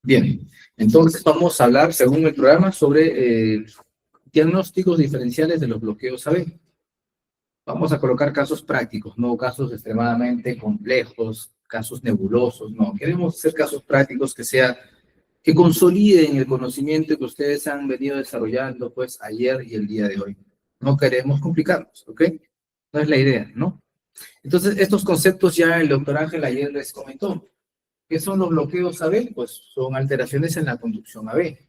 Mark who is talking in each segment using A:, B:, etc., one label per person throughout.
A: Bien, entonces vamos a hablar, según el programa, sobre diagnósticos diferenciales de los bloqueos AB. Vamos a colocar casos prácticos, no casos extremadamente complejos, casos nebulosos, no. Queremos hacer casos prácticos que consoliden el conocimiento que ustedes han venido desarrollando, pues, ayer y el día de hoy. No queremos complicarnos, ¿ok? No es la idea, ¿no? Entonces, estos conceptos ya el doctor Ángel ayer les comentó. ¿Qué son los bloqueos AB? Pues son alteraciones en la conducción AB.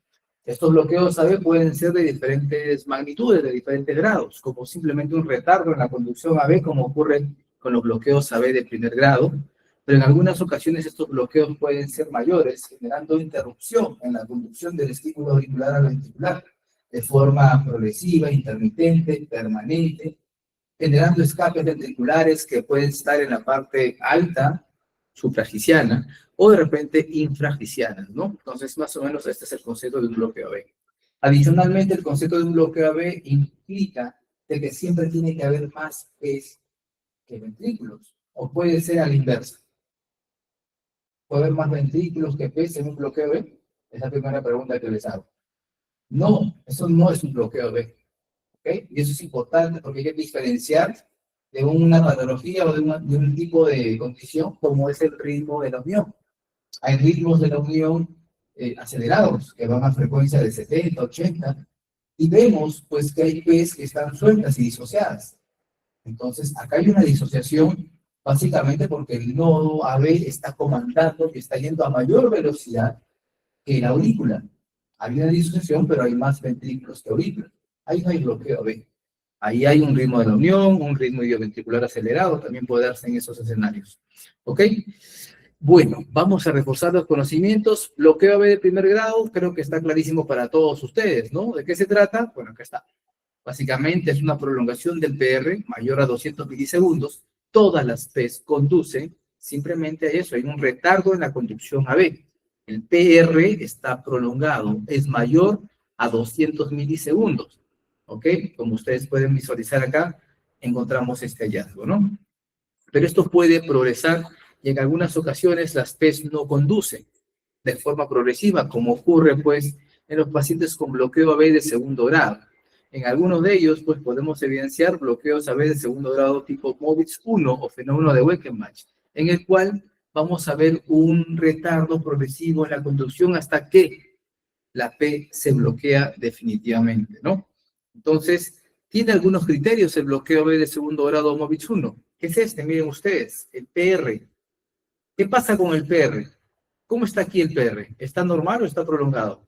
A: Estos bloqueos AB pueden ser de diferentes magnitudes, de diferentes grados, como simplemente un retardo en la conducción AB, como ocurre con los bloqueos AB de primer grado, pero en algunas ocasiones estos bloqueos pueden ser mayores, generando interrupción en la conducción del estímulo auricular al ventricular, de forma progresiva, intermitente, permanente, generando escapes ventriculares que pueden estar en la parte alta, supraficiana, o de repente infraficiana, ¿no? Entonces, más o menos este es el concepto de un bloqueo AB. Adicionalmente, el concepto de un bloqueo AB implica de que siempre tiene que haber más P's que ventrículos, o puede ser a la inversa. ¿Puede haber más ventrículos que P's en un bloqueo AB? Esa es la primera pregunta que les hago. No, eso no es un bloqueo AB. ¿Okay? Y eso es importante porque hay que diferenciar de una patología o de un tipo de condición como es el ritmo de la unión. Hay ritmos de la unión acelerados que van a frecuencia de 70, 80 y vemos pues que hay P's que están sueltas y disociadas. Entonces acá hay una disociación básicamente porque el nodo AB está comandando y está yendo a mayor velocidad que la aurícula. Hay una disociación, pero hay más ventrículos que aurículas. Ahí no hay bloqueo AB. Ahí hay un ritmo de la unión, un ritmo idioventricular acelerado, también puede darse en esos escenarios. ¿Ok? Bueno, vamos a reforzar los conocimientos. Bloqueo AB de primer grado, creo que está clarísimo para todos ustedes, ¿no? ¿De qué se trata? Bueno, acá está. Básicamente es una prolongación del PR mayor a 200 milisegundos. Todas las P's conducen simplemente a eso. Hay un retardo en la conducción AB. El PR está prolongado, es mayor a 200 milisegundos. ¿Ok? Como ustedes pueden visualizar acá, encontramos este hallazgo, ¿no? Pero esto puede progresar y en algunas ocasiones las P's no conducen de forma progresiva, como ocurre, pues, en los pacientes con bloqueo AB de segundo grado. En algunos de ellos, pues, podemos evidenciar bloqueos AB de segundo grado tipo MOVIX 1 o fenómeno de Weichenbach, en el cual vamos a ver un retardo progresivo en la conducción hasta que la P se bloquea definitivamente, ¿no? Entonces, tiene algunos criterios el bloqueo B de segundo grado MOVIX 1. ¿Qué es este? Miren ustedes, el PR. ¿Qué pasa con el PR? ¿Cómo está aquí el PR? ¿Está normal o está prolongado?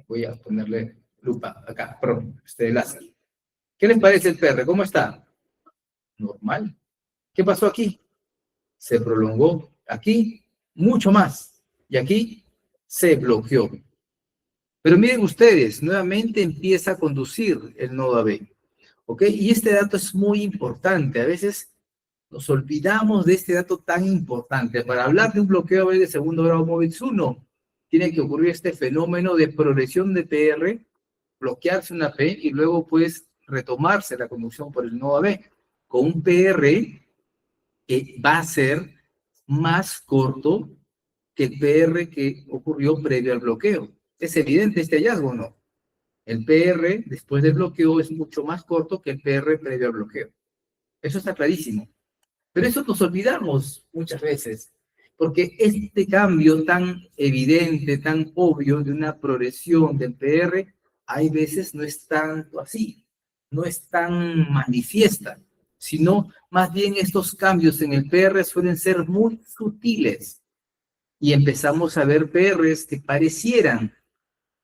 A: Voy a ponerle lupa acá, perdón, láser. ¿Qué les parece el PR? ¿Cómo está? Normal. ¿Qué pasó aquí? Se prolongó. Aquí, mucho más. Y aquí, se bloqueó. Pero miren ustedes, nuevamente empieza a conducir el nodo AB. ¿Ok? Y este dato es muy importante. A veces nos olvidamos de este dato tan importante. Para hablar de un bloqueo AB de segundo grado MOVIX 1, tiene que ocurrir este fenómeno de progresión de PR, bloquearse una P y luego pues retomarse la conducción por el nodo AB con un PR que va a ser más corto que el PR que ocurrió previo al bloqueo. ¿Es evidente este hallazgo o no? El PR después del bloqueo es mucho más corto que el PR previo al bloqueo. Eso está clarísimo. Pero eso nos olvidamos muchas veces, porque este cambio tan evidente, tan obvio de una progresión del PR, hay veces no es tanto así, no es tan manifiesta, sino más bien estos cambios en el PR suelen ser muy sutiles y empezamos a ver PRs que parecieran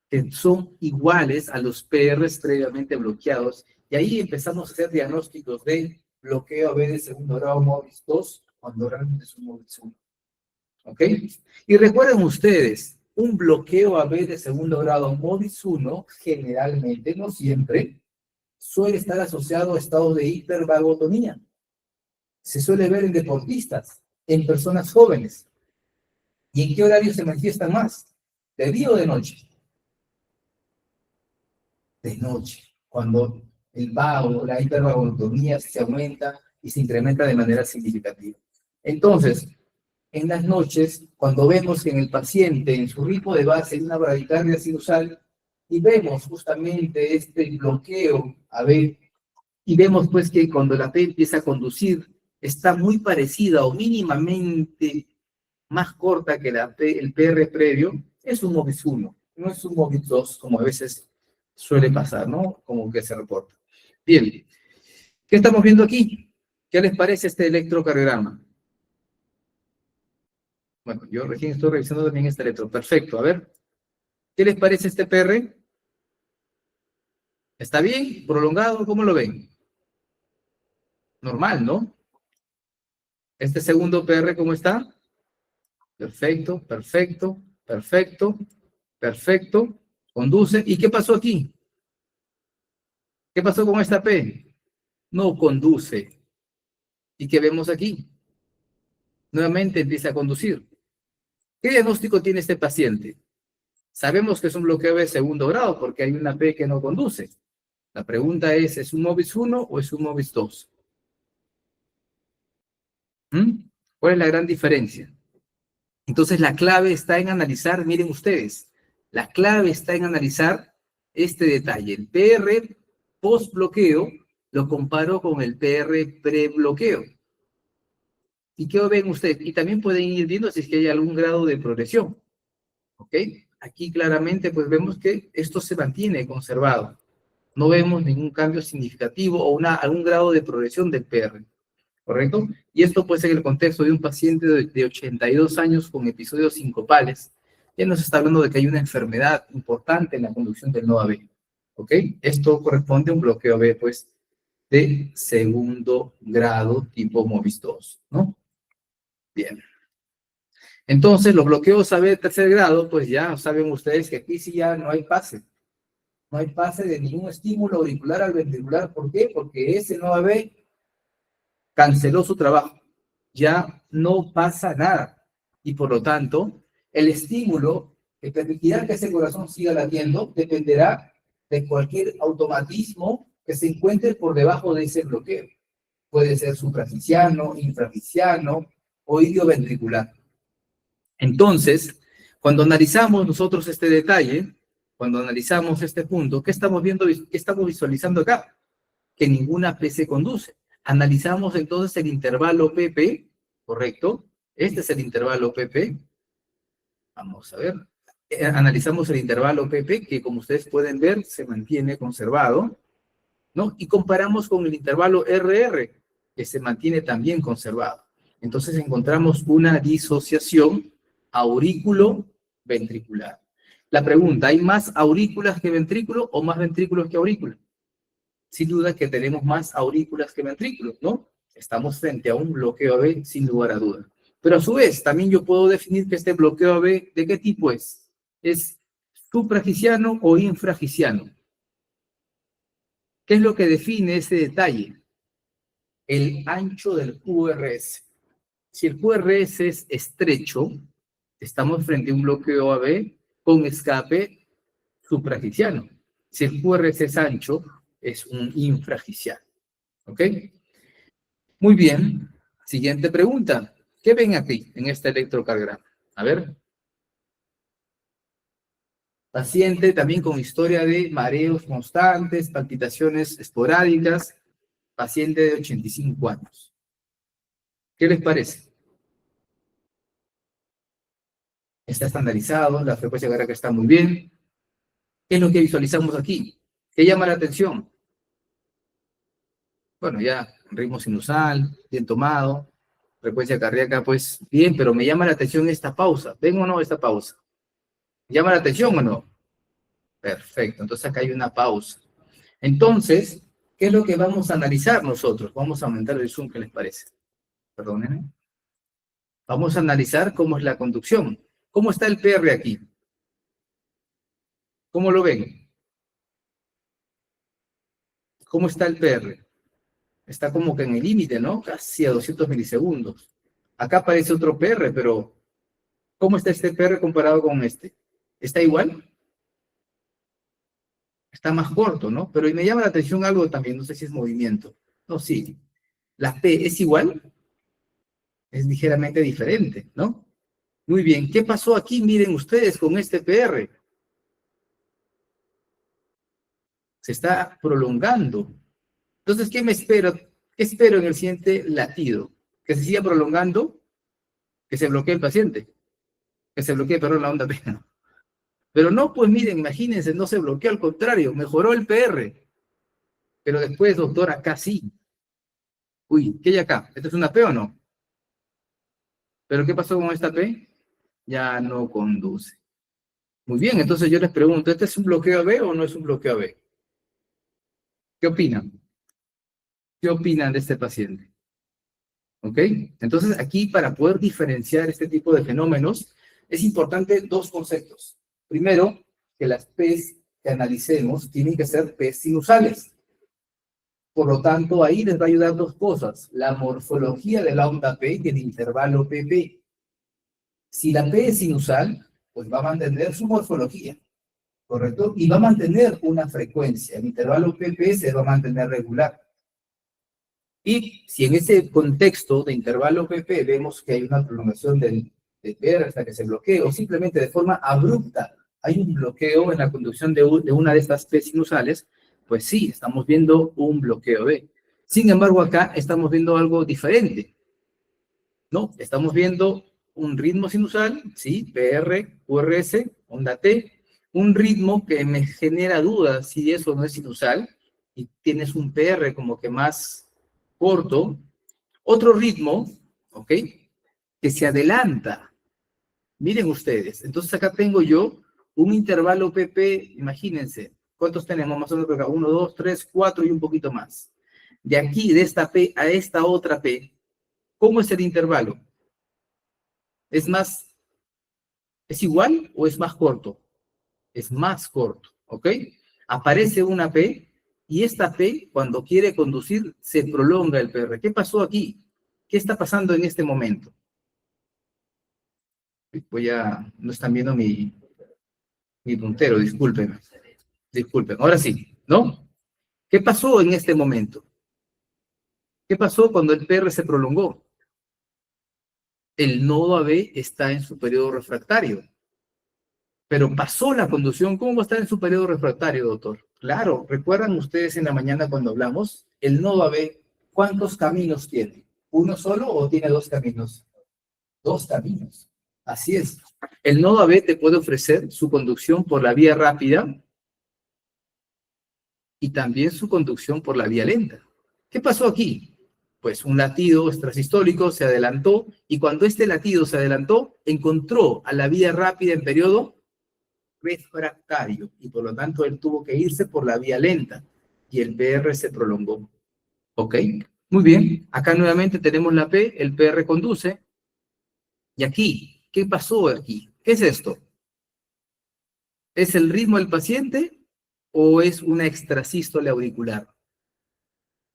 A: que son iguales a los PRs previamente bloqueados, y ahí empezamos a hacer diagnósticos de bloqueo AB de segundo grado MOVIX 2, cuando realmente es un MOVIX 1. ¿Ok? Y recuerden ustedes, un bloqueo AB de segundo grado MOVIX 1, generalmente, no siempre, suele estar asociado a estados de hipervagotonía. Se suele ver en deportistas, en personas jóvenes. ¿Y en qué horario se manifiestan más? ¿De día o de noche? De noche, cuando el vago, la hipervagotonía se aumenta y se incrementa de manera significativa. Entonces, en las noches, cuando vemos que en el paciente, en su ritmo de base, hay una bradicardia sinusal, y vemos justamente este bloqueo, a ver, y vemos pues que cuando la P empieza a conducir, está muy parecida o mínimamente más corta que el PR previo, es un MOVIS 1, no es un MOVIS 2, como a veces suele pasar, ¿no? Como que se reporta. Bien, ¿qué estamos viendo aquí? ¿Qué les parece este electrocardiograma? Bueno, yo recién estoy revisando también este electro. Perfecto, a ver. ¿Qué les parece este PR? ¿Está bien? ¿Prolongado? ¿Cómo lo ven? Normal, ¿no? Este segundo PR, ¿cómo está? Perfecto, perfecto, perfecto, perfecto. Conduce. ¿Y qué pasó aquí? ¿Qué pasó con esta P? No conduce. ¿Y qué vemos aquí? Nuevamente empieza a conducir. ¿Qué diagnóstico tiene este paciente? Sabemos que es un bloqueo de segundo grado porque hay una P que no conduce. La pregunta ¿es un MOVIS 1 o es un MOVIS 2? ¿Cuál es la gran diferencia? Entonces la clave está en analizar, miren ustedes, la clave está en analizar este detalle. El PR post bloqueo lo comparo con el PR pre-bloqueo. ¿Y qué ven ustedes? Y también pueden ir viendo si es que hay algún grado de progresión. ¿Ok? Aquí claramente pues vemos que esto se mantiene conservado. No vemos ningún cambio significativo o algún grado de progresión del PR. ¿Correcto? Y esto puede ser en el contexto de un paciente de 82 años con episodios sincopales. Ya nos está hablando de que hay una enfermedad importante en la conducción del nodo AB. ¿Ok? Esto corresponde a un bloqueo AB, pues, de segundo grado tipo MOVIS 2, ¿no? Bien. Entonces, los bloqueos AB de tercer grado, pues ya saben ustedes que aquí sí ya no hay pase. No hay pase de ningún estímulo auricular al ventricular. ¿Por qué? Porque ese nodo AB canceló su trabajo. Ya no pasa nada. Y por lo tanto, el estímulo que permitirá que ese corazón siga latiendo dependerá de cualquier automatismo que se encuentre por debajo de ese bloqueo. Puede ser suprafisiano, infrafisiano o idioventricular. Entonces, cuando analizamos nosotros este detalle, cuando analizamos este punto, ¿qué estamos viendo, qué estamos visualizando acá? Que ninguna P se conduce. Analizamos entonces el intervalo PP, ¿correcto? Este es el intervalo PP. Vamos a ver. Analizamos el intervalo PP, que como ustedes pueden ver, se mantiene conservado, ¿no? Y comparamos con el intervalo RR, que se mantiene también conservado. Entonces encontramos una disociación aurículo-ventricular. La pregunta, ¿hay más aurículas que ventrículos o más ventrículos que aurículas? Sin duda que tenemos más aurículas que ventrículos, ¿no? Estamos frente a un bloqueo AB sin lugar a duda. Pero a su vez, también yo puedo definir que este bloqueo AB, ¿de qué tipo es? ¿Es suprafisiano o infrafisiano? ¿Qué es lo que define ese detalle? El ancho del QRS. Si el QRS es estrecho, estamos frente a un bloqueo AB con escape suprafisiano. Si el QRS es ancho, es un infrafisiano. ¿Ok? Muy bien. Siguiente pregunta. ¿Qué ven aquí en este electrocardiograma? A ver. Paciente también con historia de mareos constantes, palpitaciones esporádicas, paciente de 85 años. ¿Qué les parece? Está estandarizado, la frecuencia cardíaca está muy bien. ¿Qué es lo que visualizamos aquí? ¿Qué llama la atención? Bueno, ya, ritmo sinusal, bien tomado, frecuencia cardíaca, pues bien, pero me llama la atención esta pausa. ¿Ven o no esta pausa? ¿Llama la atención o no? Perfecto, entonces acá hay una pausa. Entonces, ¿qué es lo que vamos a analizar nosotros? Vamos a aumentar el zoom, ¿qué les parece? Perdónenme. Vamos a analizar cómo es la conducción. ¿Cómo está el PR aquí? ¿Cómo lo ven? ¿Cómo está el PR? Está como que en el límite, ¿no? Casi a 200 milisegundos. Acá aparece otro PR, pero ¿cómo está este PR comparado con este? ¿Está igual? Está más corto, ¿no? Pero me llama la atención algo también, no sé si es movimiento. No, sí. ¿La P es igual? Es ligeramente diferente, ¿no? Muy bien, ¿qué pasó aquí? Miren ustedes con este PR. Se está prolongando. Entonces, ¿qué me espero? ¿Qué espero en el siguiente latido? ¿Que se siga prolongando? ¿Que se bloquee el paciente? ¿Que se bloquee, perdón, la onda P? Pero no, pues miren, imagínense, no se bloqueó, al contrario, mejoró el PR. Pero después, doctor, acá sí. Uy, ¿qué hay acá? ¿Esto es una P o no? ¿Pero qué pasó con esta P? Ya no conduce. Muy bien, entonces yo les pregunto, ¿este es un bloqueo AB o no es un bloqueo AB? ¿Qué opinan? ¿Qué opinan de este paciente? ¿Ok? Entonces aquí para poder diferenciar este tipo de fenómenos es importante dos conceptos. Primero, que las P's que analicemos tienen que ser P's sinusales. Por lo tanto, ahí les va a ayudar dos cosas. La morfología de la onda P y el intervalo PP. Si la P es sinusal, pues va a mantener su morfología, ¿correcto? Y va a mantener una frecuencia. El intervalo PP se va a mantener regular. Y si en ese contexto de intervalo PP vemos que hay una prolongación del PR hasta que se bloquee, o simplemente de forma abrupta hay un bloqueo en la conducción de una de estas P sinusales, pues sí, estamos viendo un bloqueo B. Sin embargo, acá estamos viendo algo diferente, ¿no? Estamos viendo un ritmo sinusal, ¿sí? PR, QRS, onda T, un ritmo que me genera dudas si eso no es sinusal, y tienes un PR como que más corto, otro ritmo, ¿ok? Que se adelanta. Miren ustedes, entonces acá tengo yo un intervalo PP, imagínense, ¿cuántos tenemos? Más o menos acá, 1, 2, 3, 4 y un poquito más. De aquí, de esta P a esta otra P, ¿cómo es el intervalo? ¿Es más, es igual o es más corto? Es más corto, ¿ok? Aparece una P y esta P, cuando quiere conducir, se prolonga el PR. ¿Qué pasó aquí? ¿Qué está pasando en este momento? No están viendo mi puntero, disculpen. Disculpen, ahora sí, ¿no? ¿Qué pasó en este momento? ¿Qué pasó cuando el PR se prolongó? El nodo AB está en su periodo refractario, pero pasó la conducción. ¿Cómo va a estar en su periodo refractario, doctor? Claro, ¿recuerdan ustedes en la mañana cuando hablamos? El nodo AB, ¿cuántos caminos tiene? ¿Uno solo o tiene dos caminos? Dos caminos. Así es. El nodo AB te puede ofrecer su conducción por la vía rápida y también su conducción por la vía lenta. ¿Qué pasó aquí? Pues un latido extrasistólico se adelantó y cuando este latido se adelantó, encontró a la vía rápida en periodo refractario y por lo tanto él tuvo que irse por la vía lenta y el PR se prolongó. ¿Ok? Muy bien. Acá nuevamente tenemos la P, el PR conduce. Y aquí, ¿qué pasó aquí? ¿Qué es esto? ¿Es el ritmo del paciente o es una extrasístole auricular?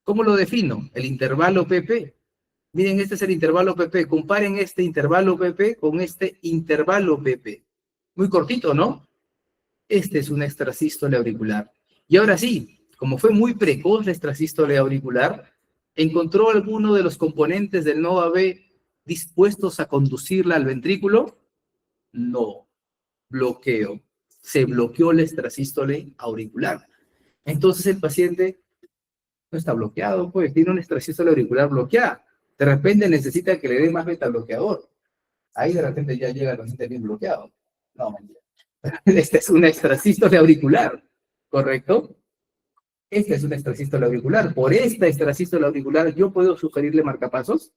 A: ¿Cómo lo defino? El intervalo PP. Miren, este es el intervalo PP. Comparen este intervalo PP con este intervalo PP. Muy cortito, ¿no? Este es una extrasístole auricular. Y ahora sí, como fue muy precoz la extrasístole auricular, ¿encontró alguno de los componentes del nodo AB dispuestos a conducirla al ventrículo? No. Bloqueo. Se bloqueó la extrasístole auricular. Entonces el paciente no está bloqueado, pues tiene una extrasístole auricular bloqueada. De repente necesita que le dé más beta bloqueador. Ahí de repente ya llega el paciente bien bloqueado. No, mentira. Esta es una extrasístole auricular, ¿correcto? Esta es una extrasístole auricular. Por esta extrasístole auricular, ¿yo puedo sugerirle marcapasos?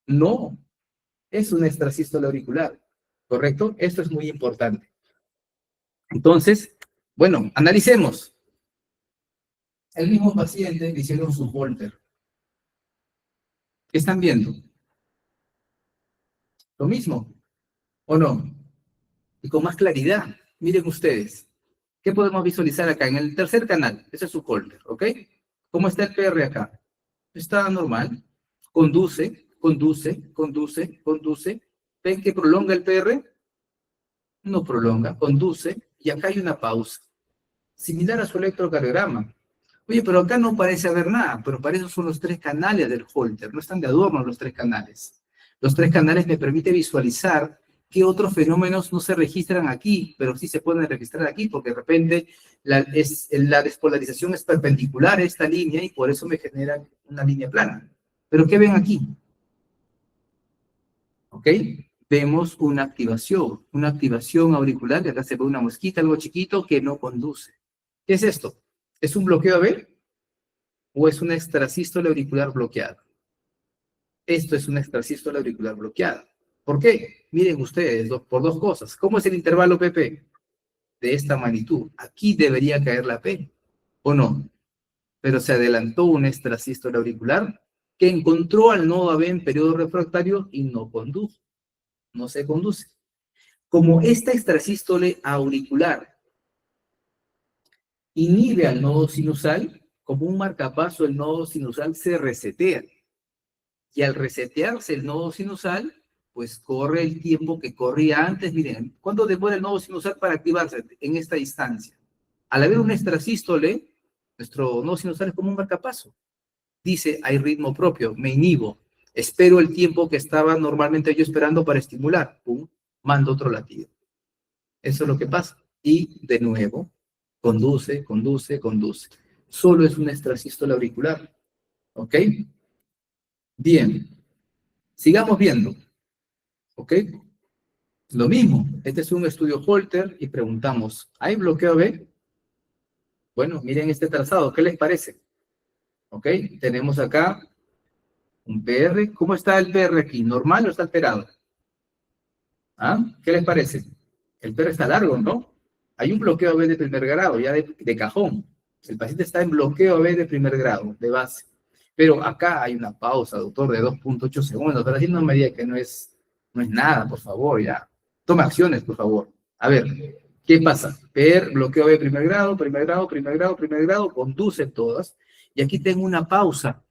A: No, es una extrasístole auricular, ¿correcto? Esto es muy importante. Entonces, bueno, analicemos. El mismo paciente le hicieron su Holter. ¿Qué están viendo? Lo mismo, ¿o no? Y con más claridad. Miren ustedes. ¿Qué podemos visualizar acá? En el tercer canal. Ese es su Holter, ¿ok? ¿Cómo está el PR acá? Está normal. Conduce, conduce, conduce, conduce. ¿Ven que prolonga el PR? No prolonga, conduce. Y acá hay una pausa. Similar a su electrocardiograma. Oye, pero acá no parece haber nada, pero para eso son los tres canales del Holter. No están de adorno los tres canales. Los 3 canales me permiten visualizar qué otros fenómenos no se registran aquí, pero sí se pueden registrar aquí, porque de repente la despolarización es perpendicular a esta línea y por eso me genera una línea plana. ¿Pero qué ven aquí? ¿Ok? Vemos una activación auricular, y acá se ve una mosquita, algo chiquito que no conduce. ¿Qué es esto? ¿Es un bloqueo AB o es una extrasístole auricular bloqueada? Esto es una extrasístole auricular bloqueada. ¿Por qué? Miren ustedes, por 2 cosas. ¿Cómo es el intervalo PP? De esta magnitud. Aquí debería caer la P, ¿o no? Pero se adelantó una extrasístole auricular que encontró al nodo AB en periodo refractario y no condujo. No se conduce. Como esta extrasístole auricular inhibe al nodo sinusal, como un marcapaso el nodo sinusal se resetea. Y al resetearse el nodo sinusal, pues corre el tiempo que corría antes. Miren, ¿cuánto demora el nodo sinusal para activarse en esta distancia? Al haber un extrasístole, nuestro nodo sinusal es como un marcapaso. Dice, hay ritmo propio, me inhibo, espero el tiempo que estaba normalmente yo esperando para estimular, pum, mando otro latido. Eso es lo que pasa. Y de nuevo, conduce. Solo es una extrasístole auricular. ¿Ok? Bien. Sigamos viendo. ¿Ok? Lo mismo. Este es un estudio Holter y preguntamos, ¿hay bloqueo B? Bueno, miren este trazado. ¿Qué les parece? ¿Ok? Tenemos acá un PR. ¿Cómo está el PR aquí? ¿Normal o está alterado? ¿Ah? ¿Qué les parece? El PR está largo, ¿no? Hay un bloqueo B de primer grado, ya de cajón. El paciente está en bloqueo B de primer grado, de base. Pero acá hay una pausa, doctor, de 2.8 segundos. Pero así no me diga que no es nada, por favor, ya. Toma acciones, por favor. A ver, ¿qué pasa? PR, bloqueo B de primer grado, conduce todas. Y aquí tengo una pausa.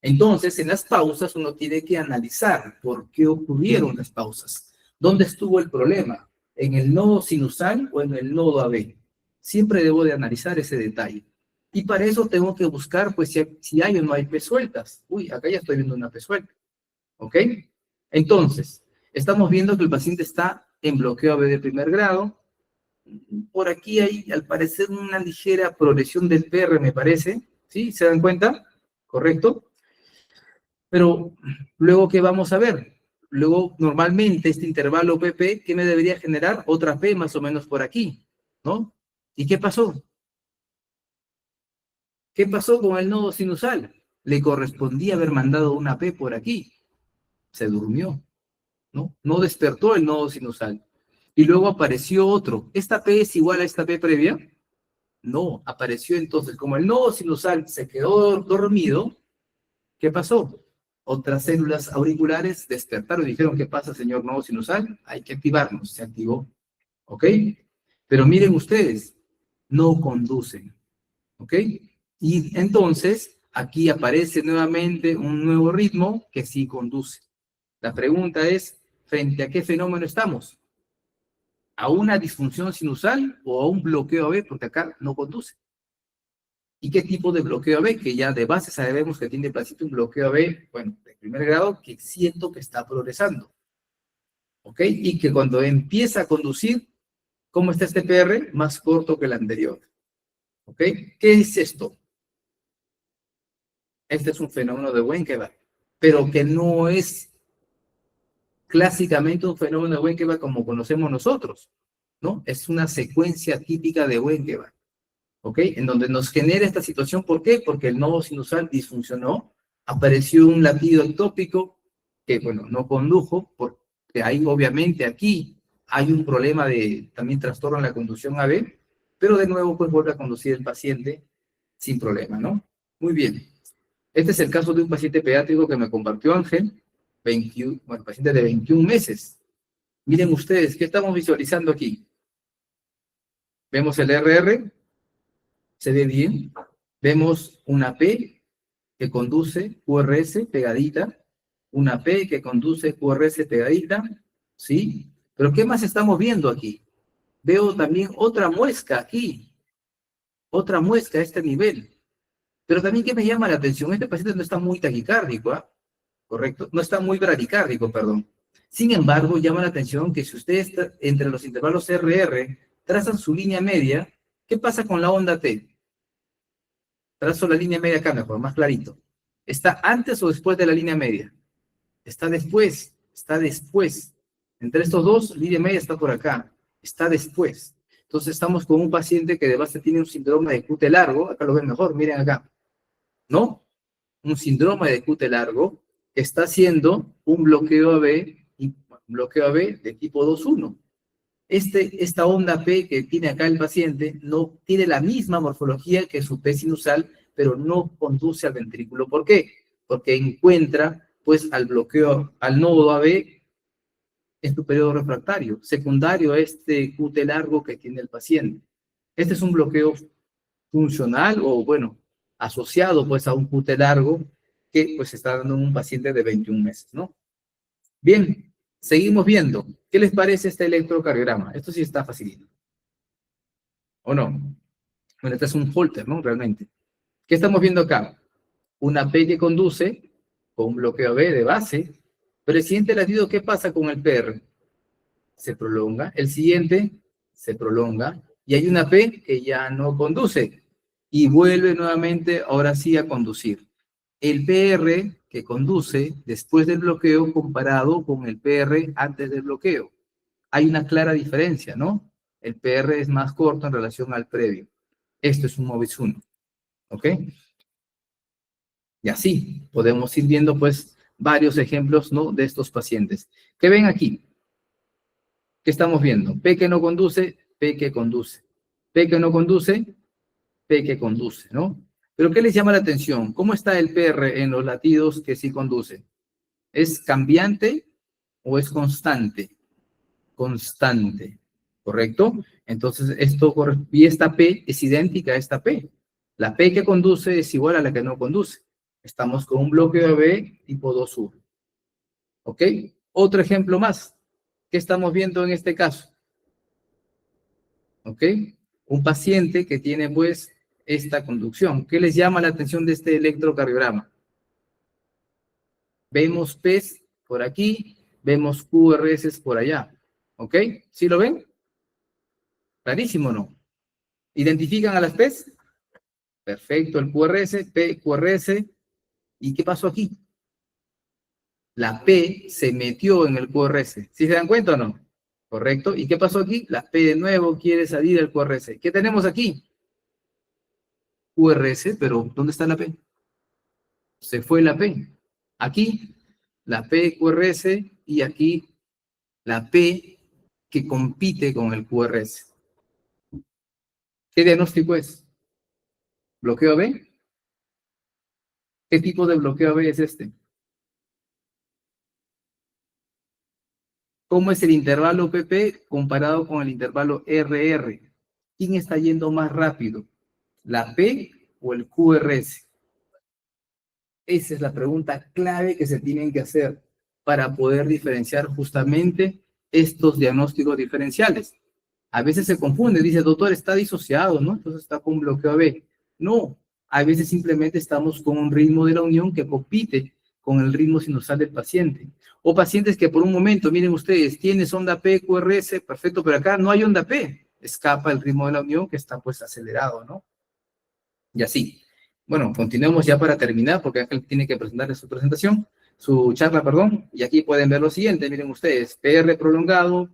A: Entonces, en las pausas uno tiene que analizar por qué ocurrieron las pausas. ¿Dónde estuvo el problema? ¿En el nodo sinusal o en el nodo AB? Siempre debo de analizar ese detalle. Y para eso tengo que buscar, pues, si hay o no hay P sueltas. Uy, acá ya estoy viendo una P suelta. ¿Ok? Entonces, estamos viendo que el paciente está en bloqueo AB de primer grado. Por aquí hay, al parecer, una ligera progresión del PR, me parece. ¿Sí? ¿Se dan cuenta? ¿Correcto? Pero luego, ¿qué vamos a ver? Luego, normalmente, este intervalo PP, ¿qué me debería generar? Otra P más o menos por aquí, ¿no? ¿Y qué pasó? ¿Qué pasó con el nodo sinusal? Le correspondía haber mandado una P por aquí. Se durmió, ¿no? No despertó el nodo sinusal. Y luego apareció otro. ¿Esta P es igual a esta P previa? No, apareció entonces. Como el nodo sinusal se quedó dormido, ¿qué pasó? Otras células auriculares despertaron y dijeron, ¿qué pasa, señor nodo sinusal? Hay que activarnos. Se activó. ¿Ok? Pero miren ustedes, no conducen. ¿Ok? Y entonces, aquí aparece nuevamente un nuevo ritmo que sí conduce. La pregunta es, ¿frente a qué fenómeno estamos? ¿A una disfunción sinusal o a un bloqueo AB? Porque acá no conduce. ¿Y qué tipo de bloqueo AB? Que ya de base sabemos que tiene placito un bloqueo AB, bueno, de primer grado, que siento que está progresando. ¿Ok? Y que cuando empieza a conducir, ¿cómo está este PR? Más corto que el anterior. ¿Ok? ¿Qué es esto? Este es un fenómeno de Wenckebach, pero que no es clásicamente un fenómeno de Wenckebach como conocemos nosotros, ¿no? Es una secuencia típica de Wenckebach. ¿Ok? En donde nos genera esta situación, ¿por qué? Porque el nodo sinusal disfuncionó, apareció un latido ectópico que, bueno, no condujo, porque hay, obviamente, aquí hay un problema de, también trastorno en la conducción AB, pero de nuevo, pues, vuelve a conducir el paciente sin problema, ¿no? Muy bien. Este es el caso de un paciente pediátrico que me compartió Ángel, paciente de 21 meses. Miren ustedes, ¿qué estamos visualizando aquí? Vemos el RR, se ve bien. Vemos una P que conduce QRS pegadita, una P que conduce QRS pegadita, ¿sí? Pero ¿qué más estamos viendo aquí? Veo también otra muesca aquí, otra muesca a este nivel. Pero también, ¿qué me llama la atención? Este paciente no está muy taquicárdico, ¿ah? ¿correcto? No está muy bradicárdico, perdón. Sin embargo, llama la atención que si ustedes entre los intervalos RR trazan su línea media, ¿qué pasa con la onda T? Trazo la línea media acá mejor, más clarito. ¿Está antes o después de la línea media? Está después, está después. Entre estos dos, línea media está por acá, está después. Entonces estamos con un paciente que de base tiene un síndrome de QT largo, acá lo ven mejor, miren acá, ¿no? Un síndrome de QT largo que está haciendo un bloqueo AB de tipo 2-1. Esta onda P que tiene acá el paciente no tiene la misma morfología que su P sinusal, pero no conduce al ventrículo. ¿Por qué? Porque encuentra pues al bloqueo, al nodo AB en su periodo refractario, secundario a este QT largo que tiene el paciente. Este es un bloqueo funcional o, bueno, asociado pues a un QT largo que pues está dando en un paciente de 21 meses, ¿no? Bien, seguimos viendo. ¿Qué les parece este electrocardiograma? Esto sí está facilito. ¿O no? Bueno, este es un Holter, ¿no? Realmente. ¿Qué estamos viendo acá? Una P que conduce con un bloqueo B de base, pero el siguiente latido, ¿qué pasa con el PR? Se prolonga, el siguiente se prolonga, y hay una P que ya no conduce, y vuelve nuevamente, ahora sí, a conducir. El PR que conduce después del bloqueo comparado con el PR antes del bloqueo. Hay una clara diferencia, ¿no? El PR es más corto en relación al previo. Esto es un MOVIS 1, ¿ok? Y así podemos ir viendo, pues, varios ejemplos, ¿no? De estos pacientes. ¿Qué ven aquí? ¿Qué estamos viendo? P que no conduce, P que conduce. P que no conduce, P que conduce, ¿no? Pero ¿qué les llama la atención? ¿Cómo está el PR en los latidos que sí conducen? ¿Es cambiante o es constante? Constante, ¿correcto? Entonces, y esta P es idéntica a esta P. La P que conduce es igual a la que no conduce. Estamos con un bloqueo B tipo 2-1. ¿Ok? Otro ejemplo más. ¿Qué estamos viendo en este caso? ¿Ok? Un paciente que tiene, pues, esta conducción. ¿Qué les llama la atención de este electrocardiograma? Vemos P's por aquí, vemos QRS por allá. ¿Ok? ¿Sí lo ven? Clarísimo, ¿no? ¿Identifican a las P's? Perfecto, el QRS, P, QRS. ¿Y qué pasó aquí? La P se metió en el QRS. ¿Sí se dan cuenta o no? Correcto. ¿Y qué pasó aquí? La P de nuevo quiere salir del QRS. ¿Qué tenemos aquí? QRS, pero ¿dónde está la P? Se fue la P. Aquí, la P QRS y aquí la P que compite con el QRS. ¿Qué diagnóstico es? ¿Bloqueo B? ¿Qué tipo de bloqueo B es este? ¿Cómo es el intervalo PP comparado con el intervalo RR? ¿Quién está yendo más rápido? ¿La P o el QRS? Esa es la pregunta clave que se tienen que hacer para poder diferenciar justamente estos diagnósticos diferenciales. A veces se confunde, dice, doctor, está disociado, ¿no? Entonces está con bloqueo AB. No, a veces simplemente estamos con un ritmo de la unión que compite con el ritmo sinusal del paciente. O pacientes que por un momento, miren ustedes, tienes onda P, QRS, perfecto, pero acá no hay onda P. Escapa el ritmo de la unión que está pues acelerado, ¿no? Y así. Bueno, continuemos ya para terminar, porque Ángel tiene que presentar su charla, perdón, y aquí pueden ver lo siguiente, miren ustedes, PR prolongado,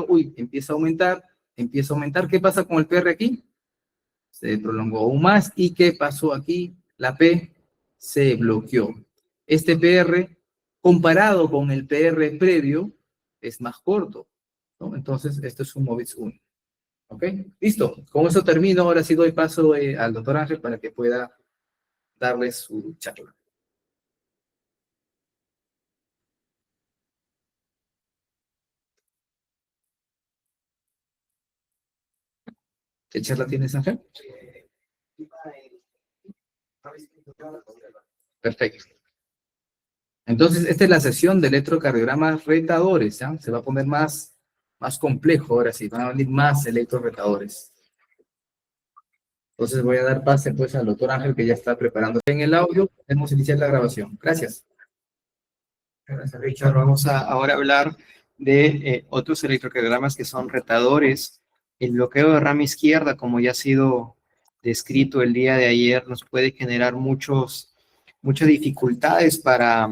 A: uy, empieza a aumentar, ¿qué pasa con el PR aquí? Se prolongó aún más, ¿y qué pasó aquí? La P se bloqueó. Este PR, comparado con el PR previo, es más corto, ¿no? Entonces, esto es un MOVIS 1. ¿Ok? Listo. Con eso termino. Ahora sí doy paso al doctor Ángel para que pueda darles su charla. ¿Qué charla tienes, Ángel? Perfecto. Entonces, esta es la sesión de electrocardiogramas retadores. ¿Ya? Se va a poner más complejo ahora sí. Van a venir más electroretadores. Entonces voy a dar pase pues al doctor Ángel que ya está preparando en el audio. Podemos iniciar la grabación. Gracias.
B: Gracias, Richard. Vamos a ahora hablar de otros electrocardiogramas que son retadores. El bloqueo de rama izquierda, como ya ha sido descrito el día de ayer, nos puede generar muchas dificultades para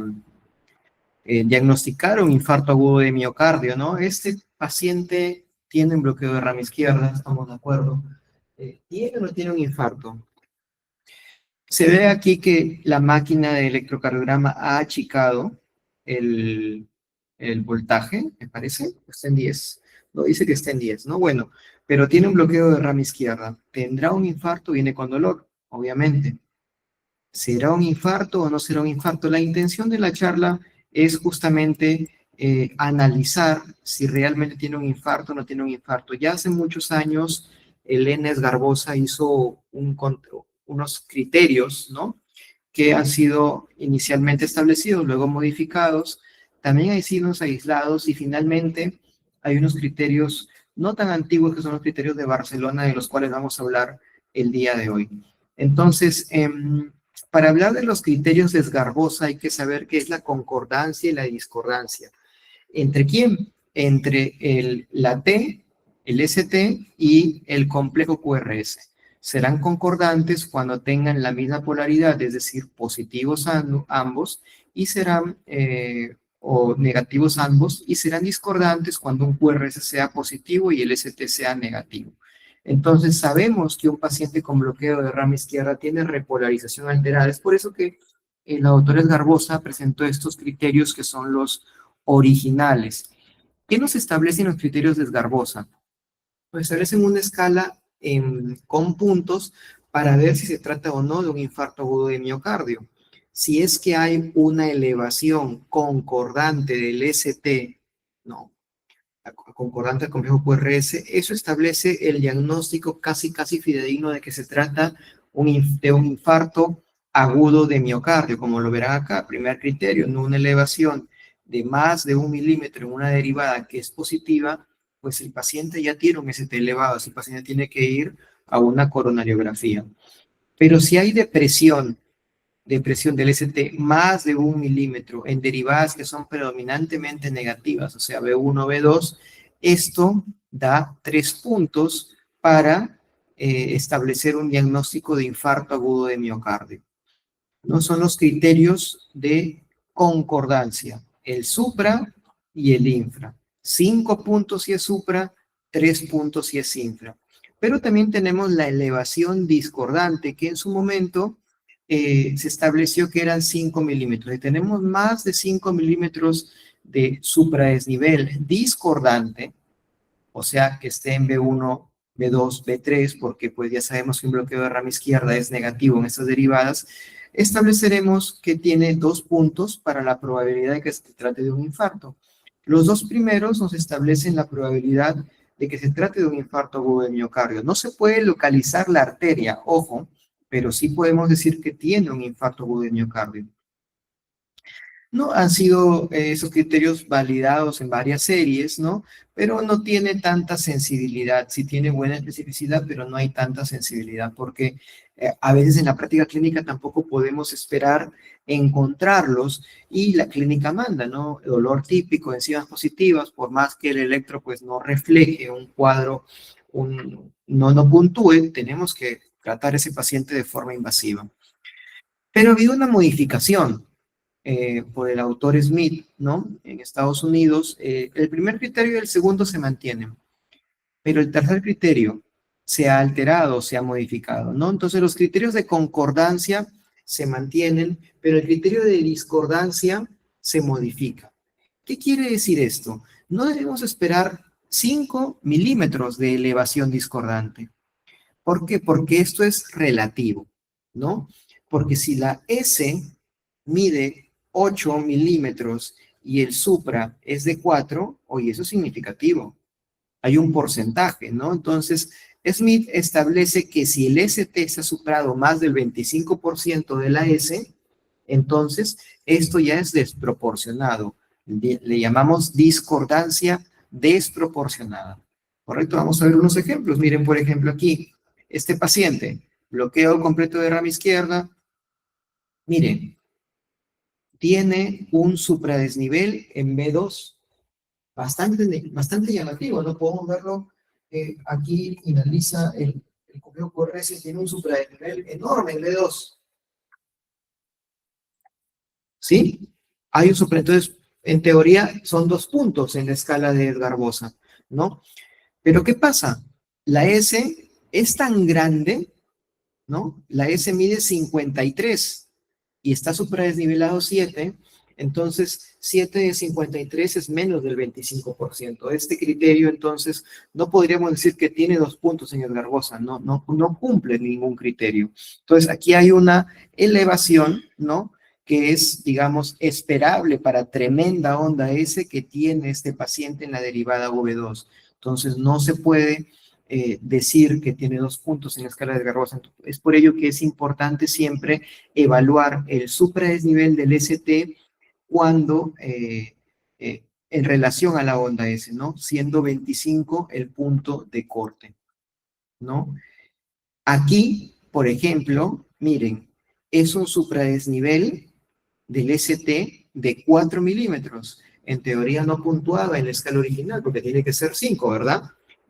B: diagnosticar un infarto agudo de miocardio, ¿no? Este paciente tiene un bloqueo de rama izquierda, estamos de acuerdo. ¿Tiene o no tiene un infarto? Se ve aquí que la máquina de electrocardiograma ha achicado el, el voltaje, me parece, está en 10. No dice que está en 10, ¿no? Bueno, pero tiene un bloqueo de rama izquierda. ¿Tendrá un infarto? Viene con dolor, obviamente. ¿Será un infarto o no será un infarto? La intención de la charla es justamente analizar si realmente tiene un infarto o no tiene un infarto. Ya hace muchos años, Elena Esgarbosa hizo unos criterios, ¿no? Que han sido inicialmente establecidos, luego modificados. También hay signos aislados y finalmente hay unos criterios no tan antiguos que son los criterios de Barcelona, de los cuales vamos a hablar el día de hoy. Entonces, para hablar de los criterios de Esgarbosa hay que saber qué es la concordancia y la discordancia. ¿Entre quién? Entre la T, el ST y el complejo QRS. Serán concordantes cuando tengan la misma polaridad, es decir, positivos ambos, y serán, o negativos ambos, y serán discordantes cuando un QRS sea positivo y el ST sea negativo. Entonces, sabemos que un paciente con bloqueo de rama izquierda tiene repolarización alterada. Es por eso que la doctora Esgarbosa presentó estos criterios que son los originales. ¿Qué nos establecen los criterios de Esgarbosa? Pues establecen una escala con puntos para ver si se trata o no de un infarto agudo de miocardio. Si es que hay una elevación concordante del ST, no, concordante al complejo QRS, eso establece el diagnóstico casi fidedigno de que se trata de un infarto agudo de miocardio, como lo verán acá. Primer criterio, no una elevación de más de 1 milímetro en una derivada que es positiva, pues el paciente ya tiene un ST elevado, ese paciente tiene que ir a una coronariografía. Pero si hay depresión del ST más de 1 milímetro en derivadas que son predominantemente negativas, o sea, B1, B2, esto da 3 puntos para establecer un diagnóstico de infarto agudo de miocardio. ¿No? Son los criterios de concordancia, el supra y el infra. 5 puntos si es supra, 3 puntos si es infra. Pero también tenemos la elevación discordante, que en su momento se estableció que eran 5 milímetros. Y tenemos más de 5 milímetros de supradesnivel discordante, o sea, que esté en B1, B2, B3, porque pues ya sabemos que un bloqueo de rama izquierda es negativo en estas derivadas, estableceremos que tiene 2 puntos para la probabilidad de que se trate de un infarto. Los 2 primeros nos establecen la probabilidad de que se trate de un infarto agudo de miocardio. No se puede localizar la arteria, ojo, pero sí podemos decir que tiene un infarto agudo de miocardio. No han sido esos criterios validados en varias series, ¿no? Pero no tiene tanta sensibilidad. Sí tiene buena especificidad, pero no hay tanta sensibilidad porque a veces en la práctica clínica tampoco podemos esperar encontrarlos y la clínica manda, ¿no? Dolor típico, enzimas positivas, por más que el electro pues no refleje un cuadro, no puntúe, tenemos que tratar a ese paciente de forma invasiva. Pero ha habido una modificación por el autor Smith, ¿no? En Estados Unidos, el primer criterio y el segundo se mantienen, pero el tercer criterio se ha alterado, se ha modificado, ¿no? Entonces los criterios de concordancia se mantienen, pero el criterio de discordancia se modifica. ¿Qué quiere decir esto? No debemos esperar 5 milímetros de elevación discordante. ¿Por qué? Porque esto es relativo, ¿no? Porque si la S mide 8 milímetros y el supra es de 4, oye, eso es significativo. Hay un porcentaje, ¿no? Entonces, Smith establece que si el ST está superado más del 25% de la S, entonces esto ya es desproporcionado. Le llamamos discordancia desproporcionada. ¿Correcto? Vamos a ver unos ejemplos. Miren, por ejemplo, aquí, este paciente, bloqueo completo de rama izquierda. Miren, tiene un supradesnivel en B2, bastante llamativo, ¿no? Podemos verlo, aquí finaliza el complejo QRS, tiene un supradesnivel enorme en B2, ¿sí? Hay un supra, entonces, en teoría, son 2 puntos en la escala de Edgar-Bosa, ¿no? Pero ¿qué pasa? La S es tan grande, ¿no? La S mide 53 y está supradesnivelado 7, entonces 7 de 53 es menos del 25%. Este criterio, entonces, no podríamos decir que tiene 2 puntos en Edgar Bosa, no cumple ningún criterio. Entonces, aquí hay una elevación, ¿no? Que es, digamos, esperable para tremenda onda S que tiene este paciente en la derivada V2. Entonces, no se puede decir que tiene 2 puntos en la escala de Edgar-Bosa. Es por ello que es importante siempre evaluar el supradesnivel del ST cuando, en relación a la onda S, ¿no? Siendo 25 el punto de corte, ¿no? Aquí, por ejemplo, miren, es un supradesnivel del ST de 4 milímetros. En teoría no puntuaba en la escala original, porque tiene que ser 5, ¿verdad?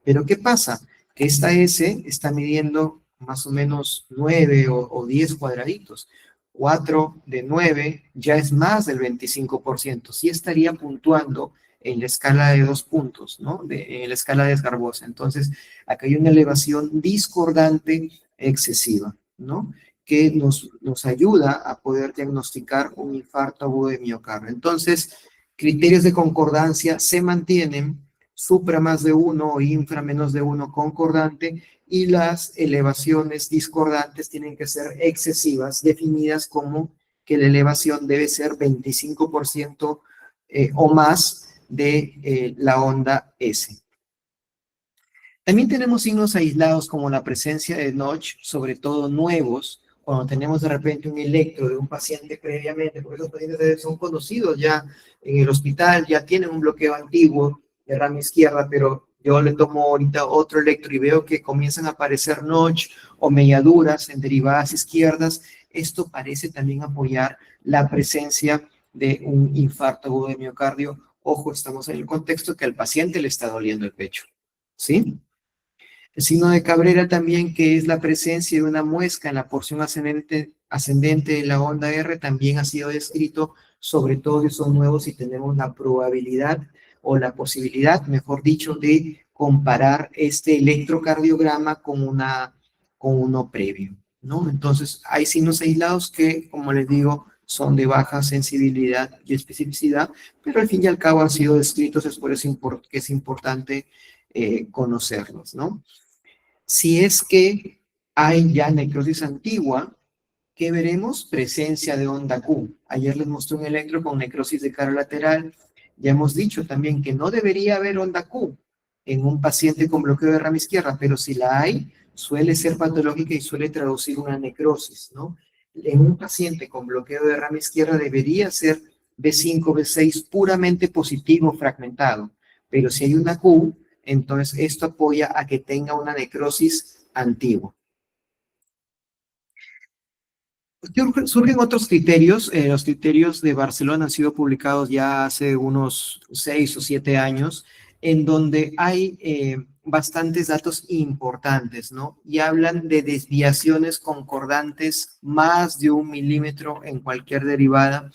B: Pero ¿qué pasa? Que esta S está midiendo más o menos 9 o 10 cuadraditos. 4 de 9 ya es más del 25%. Sí estaría puntuando en la escala de 2 puntos, ¿no? En la escala de Esgarbosa. Entonces, acá hay una elevación discordante excesiva, ¿no? Que nos ayuda a poder diagnosticar un infarto agudo de miocardio. Entonces, criterios de concordancia se mantienen, supra más de 1 o infra menos de 1 concordante, y las elevaciones discordantes tienen que ser excesivas, definidas como que la elevación debe ser 25% o más de la onda S. También tenemos signos aislados como la presencia de notch, sobre todo nuevos, cuando tenemos de repente un electro de un paciente previamente, porque los pacientes son conocidos ya en el hospital, ya tienen un bloqueo antiguo de rama izquierda, pero yo le tomo ahorita otro electro y veo que comienzan a aparecer notch o melladuras en derivadas izquierdas. Esto parece también apoyar la presencia de un infarto agudo de miocardio. Ojo, estamos en el contexto que al paciente le está doliendo el pecho, ¿sí? El signo de Cabrera también, que es la presencia de una muesca en la porción ascendente de la onda R, también ha sido descrito, sobre todo que son nuevos y tenemos la probabilidad o la posibilidad, mejor dicho, de comparar este electrocardiograma con uno previo, ¿no? Entonces, hay signos aislados que, como les digo, son de baja sensibilidad y especificidad, pero al fin y al cabo han sido descritos, es por eso que es importante conocerlos, ¿no? Si es que hay ya necrosis antigua, ¿qué veremos? Presencia de onda Q. Ayer les mostré un electro con necrosis de cara lateral. Ya hemos dicho también que no debería haber onda Q en un paciente con bloqueo de rama izquierda, pero si la hay, suele ser patológica y suele traducir una necrosis, ¿no? En un paciente con bloqueo de rama izquierda debería ser B5, B6 puramente positivo fragmentado, pero si hay una Q, entonces esto apoya a que tenga una necrosis antigua. Surgen otros criterios. Los criterios de Barcelona han sido publicados ya hace unos 6 o 7 años, en donde hay bastantes datos importantes, ¿no? Y hablan de desviaciones concordantes más de 1 milímetro en cualquier derivada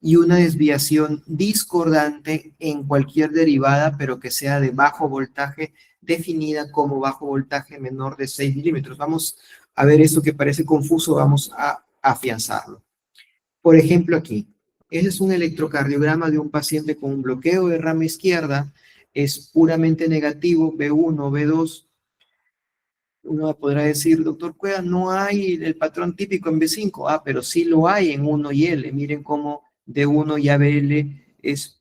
B: y una desviación discordante en cualquier derivada, pero que sea de bajo voltaje, definida como bajo voltaje menor de 6 milímetros. Vamos a ver eso que parece confuso, vamos a afianzarlo. Por ejemplo, aquí, ese es un electrocardiograma de un paciente con un bloqueo de rama izquierda, es puramente negativo, B1, B2. Uno podrá decir, doctor Cueva, no hay el patrón típico en B5. Ah, pero sí lo hay en 1 y L. Miren cómo D1 y ABL es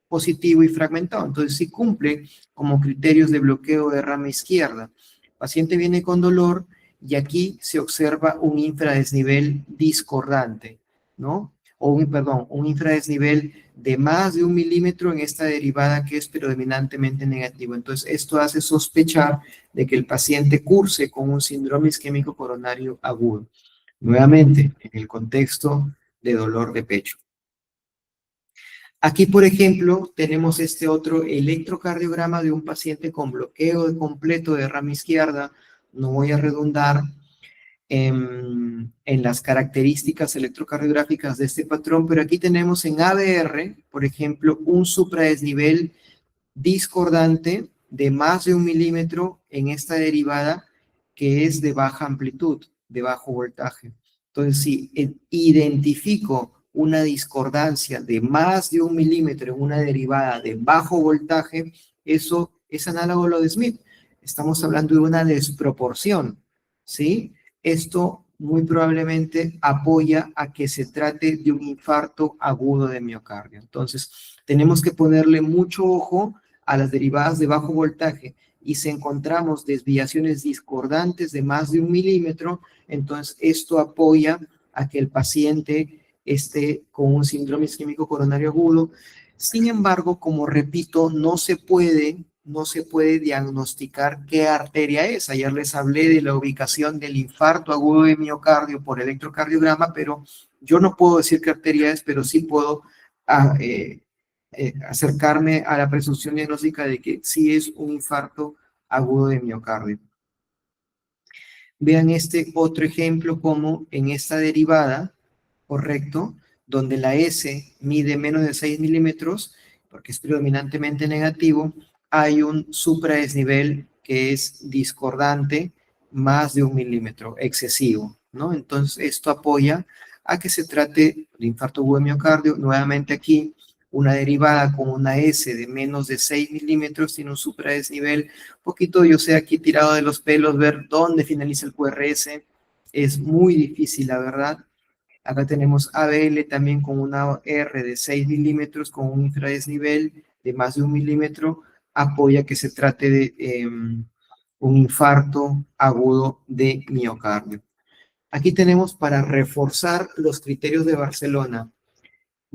B: positivo y fragmentado. Entonces sí cumple como criterios de bloqueo de rama izquierda. El paciente viene con dolor y aquí se observa un infradesnivel discordante, ¿no? Un infradesnivel de más de 1 milímetro en esta derivada que es predominantemente negativo. Entonces esto hace sospechar de que el paciente curse con un síndrome isquémico coronario agudo. Nuevamente, en el contexto de dolor de pecho. Aquí, por ejemplo, tenemos este otro electrocardiograma de un paciente con bloqueo completo de rama izquierda. No voy a redundar en las características electrocardiográficas de este patrón, pero aquí tenemos en ABR, por ejemplo, un supradesnivel discordante de más de 1 milímetro en esta derivada que es de baja amplitud, de bajo voltaje. Entonces, si identifico una discordancia de más de 1 milímetro en una derivada de bajo voltaje, eso es análogo a lo de Smith. Estamos hablando de una desproporción, ¿sí? Esto muy probablemente apoya a que se trate de un infarto agudo de miocardio. Entonces, tenemos que ponerle mucho ojo a las derivadas de bajo voltaje y si encontramos desviaciones discordantes de más de 1 milímetro, entonces esto apoya a que el paciente esté con un síndrome isquémico coronario agudo. Sin embargo, como repito, no se puede diagnosticar qué arteria es. Ayer les hablé de la ubicación del infarto agudo de miocardio por electrocardiograma, pero yo no puedo decir qué arteria es, pero sí puedo acercarme a la presunción diagnóstica de que sí es un infarto agudo de miocardio. Vean este otro ejemplo como en esta derivada, correcto, donde la S mide menos de 6 milímetros, porque es predominantemente negativo, hay un supradesnivel que es discordante más de 1 milímetro, excesivo, ¿no? Entonces esto apoya a que se trate de infarto agudo de miocardio. Nuevamente aquí, una derivada con una S de menos de 6 milímetros tiene un supradesnivel. Un poquito, yo sé, aquí tirado de los pelos, ver dónde finaliza el QRS. Es muy difícil, la verdad. Acá tenemos ABL también con una R de 6 milímetros con un infradesnivel de más de 1 milímetro. Apoya que se trate de un infarto agudo de miocardio. Aquí tenemos para reforzar los criterios de Barcelona.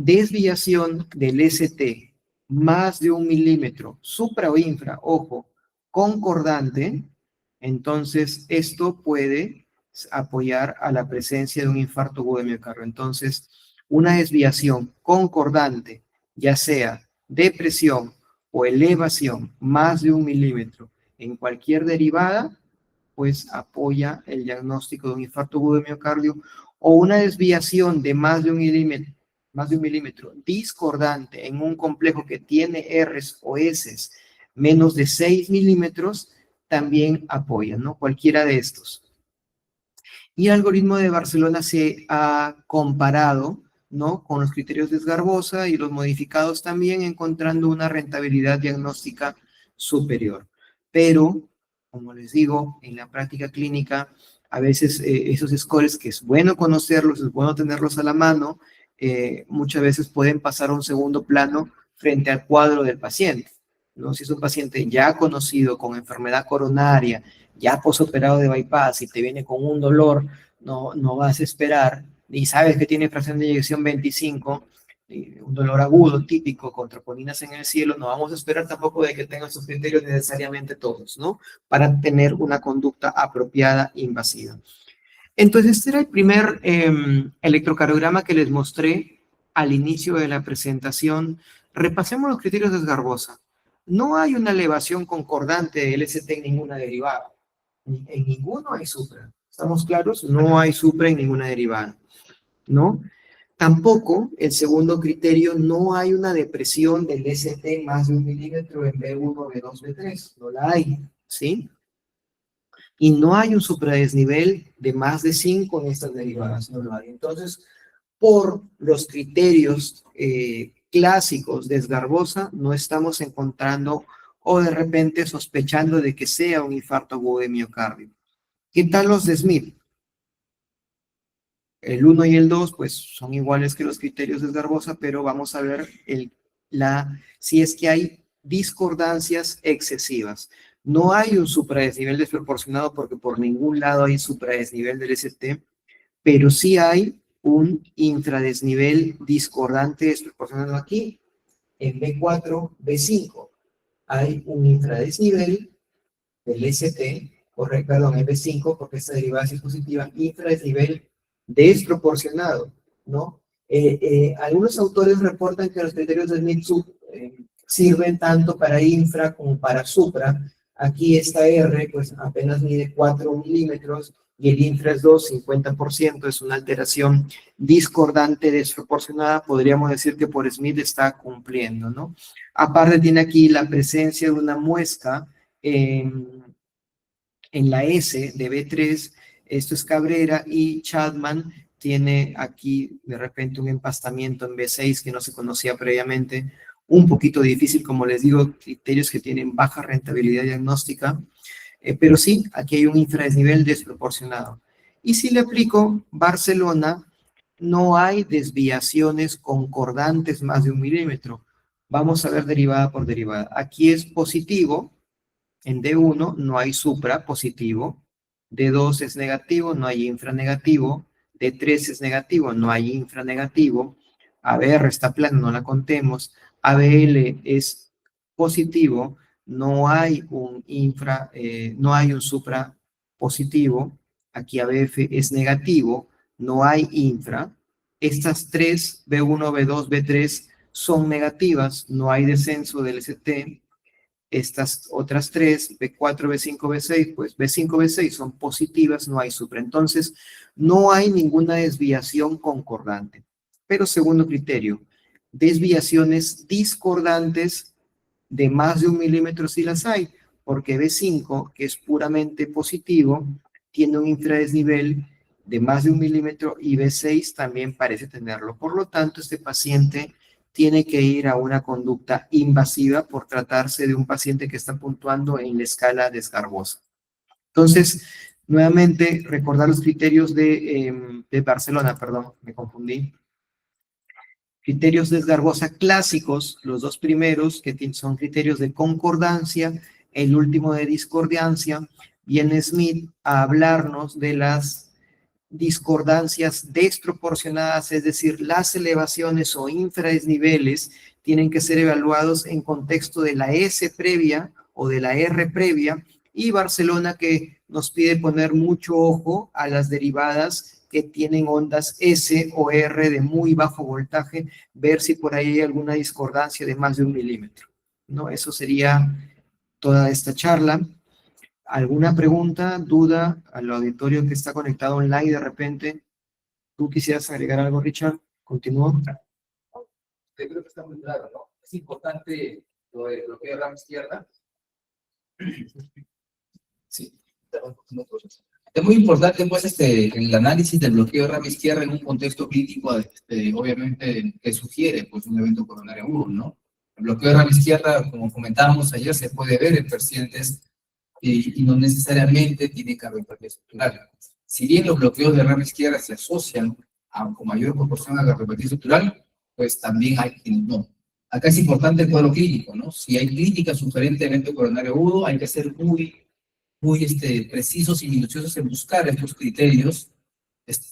B: Desviación del ST más de 1 milímetro, supra o infra, ojo, concordante, entonces esto puede apoyar a la presencia de un infarto agudo de miocardio. Entonces, una desviación concordante, ya sea depresión o elevación más de 1 milímetro en cualquier derivada, pues apoya el diagnóstico de un infarto agudo de miocardio, o una desviación de más de 1 milímetro discordante en un complejo que tiene Rs o Ss menos de 6 milímetros, también apoya, ¿no? Cualquiera de estos. Y el algoritmo de Barcelona se ha comparado, ¿no?, con los criterios de Sgarbosa y los modificados también, encontrando una rentabilidad diagnóstica superior. Pero, como les digo, en la práctica clínica, a veces esos scores, que es bueno conocerlos, es bueno tenerlos a la mano, muchas veces pueden pasar a un segundo plano frente al cuadro del paciente, ¿no? Si es un paciente ya conocido con enfermedad coronaria, ya posoperado de bypass y te viene con un dolor, no vas a esperar, y sabes que tiene fracción de eyección 25, un dolor agudo típico con troponinas en el cielo, no vamos a esperar tampoco de que tengan sus criterios necesariamente todos, ¿no? Para tener una conducta apropiada invasiva. Entonces, este era el primer electrocardiograma que les mostré al inicio de la presentación. Repasemos los criterios de Sgarbosa. No hay una elevación concordante del ST en ninguna derivada. En ninguno hay supra. ¿Estamos claros? No hay supra en ninguna derivada, ¿no? Tampoco, el segundo criterio, no hay una depresión del ST más de 1 milímetro en B1, B2, B3. No la hay, ¿sí? Y no hay un supradesnivel de más de 5 en estas derivadas, no lo hay. Entonces, por los criterios clásicos de Sgarbosa, no estamos encontrando o de repente sospechando de que sea un infarto agudo de miocardio. ¿Qué tal los de Smith? El 1 y el 2, pues son iguales que los criterios de Sgarbosa, pero vamos a ver si es que hay discordancias excesivas. No hay un supradesnivel desproporcionado porque por ningún lado hay supradesnivel del ST, pero sí hay un infradesnivel discordante desproporcionado aquí. En B4, B5 hay un infradesnivel del ST, correcto, perdón, en B5, porque esta derivada es positiva, infradesnivel desproporcionado, ¿no? Algunos autores reportan que los criterios de Smith sirven tanto para infra como para supra. Aquí esta R pues apenas mide 4 milímetros y el infra es 2, 50%, es una alteración discordante desproporcionada, podríamos decir que por Smith está cumpliendo, ¿no? Aparte tiene aquí la presencia de una muesca en la S de B3, esto es Cabrera, y Chapman tiene aquí de repente un empastamiento en B6 que no se conocía previamente, un poquito difícil, como les digo, criterios que tienen baja rentabilidad diagnóstica, pero sí, aquí hay un infradesnivel desproporcionado. Y si le aplico Barcelona, no hay desviaciones concordantes más de 1 milímetro. Vamos a ver derivada por derivada. Aquí es positivo, en D1 no hay supra positivo, D2 es negativo, no hay infranegativo, D3 es negativo, no hay infranegativo, ABR está plano, no la contemos, ABL es positivo, no hay no hay un supra positivo, aquí ABF es negativo, no hay infra, estas tres, B1, B2, B3, son negativas, no hay descenso del ST, estas otras tres, B4, B5, B6, pues B5, B6 son positivas, no hay supra. Entonces, no hay ninguna desviación concordante. Pero segundo criterio, desviaciones discordantes de más de 1 milímetro sí las hay, porque B5, que es puramente positivo, tiene un infradesnivel de más de 1 milímetro y B6 también parece tenerlo. Por lo tanto, este paciente tiene que ir a una conducta invasiva por tratarse de un paciente que está puntuando en la escala desgarbosa. Entonces, nuevamente, recordar los criterios de Barcelona, perdón, me confundí. Criterios de desgarbosa clásicos, los dos primeros, que son criterios de concordancia, el último de discordancia, viene Smith a hablarnos de las discordancias desproporcionadas, es decir, las elevaciones o infradesniveles tienen que ser evaluados en contexto de la S previa o de la R previa, y Barcelona que nos pide poner mucho ojo a las derivadas que tienen ondas S o R de muy bajo voltaje, ver si por ahí hay alguna discordancia de más de 1 milímetro, ¿no? Eso sería toda esta charla. ¿Alguna pregunta, duda al auditorio que está conectado online de repente? ¿Tú quisieras agregar algo, Richard? Continúo.
A: Yo creo que está muy claro, ¿no? Es importante lo de bloqueo de rama izquierda. Sí. Es muy importante, pues, el análisis del bloqueo de rama izquierda en un contexto clínico, obviamente, que sugiere, pues, un evento coronario agudo, ¿no? El bloqueo de rama izquierda, como comentábamos ayer, se puede ver en pacientes y no necesariamente tiene cardiopatía estructural. Si bien los bloqueos de rama izquierda se asocian con mayor proporción a cardiopatía estructural, pues también hay quienes no. Acá es importante el cuadro clínico, ¿no? Si hay clínica sugerente de evento coronario agudo, hay que ser muy precisos y minuciosos en buscar estos criterios,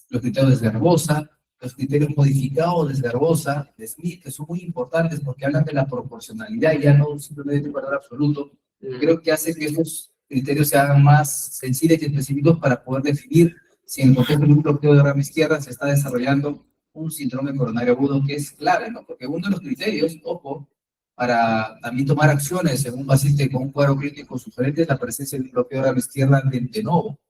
A: los criterios de Desgarbosa, los criterios modificados de Desgarbosa, de Smith, que son muy importantes porque hablan de la proporcionalidad y ya no simplemente de un valor absoluto. Creo que hace que esos criterios se hagan más sensibles y específicos para poder definir si en el contexto de un bloqueo de rama izquierda se está desarrollando un síndrome coronario agudo, que es clave, ¿no? Porque uno de los criterios, ojo, para también tomar acciones en un paciente con un cuadro crítico sugerente es la presencia de un bloqueo de rama izquierda de novo,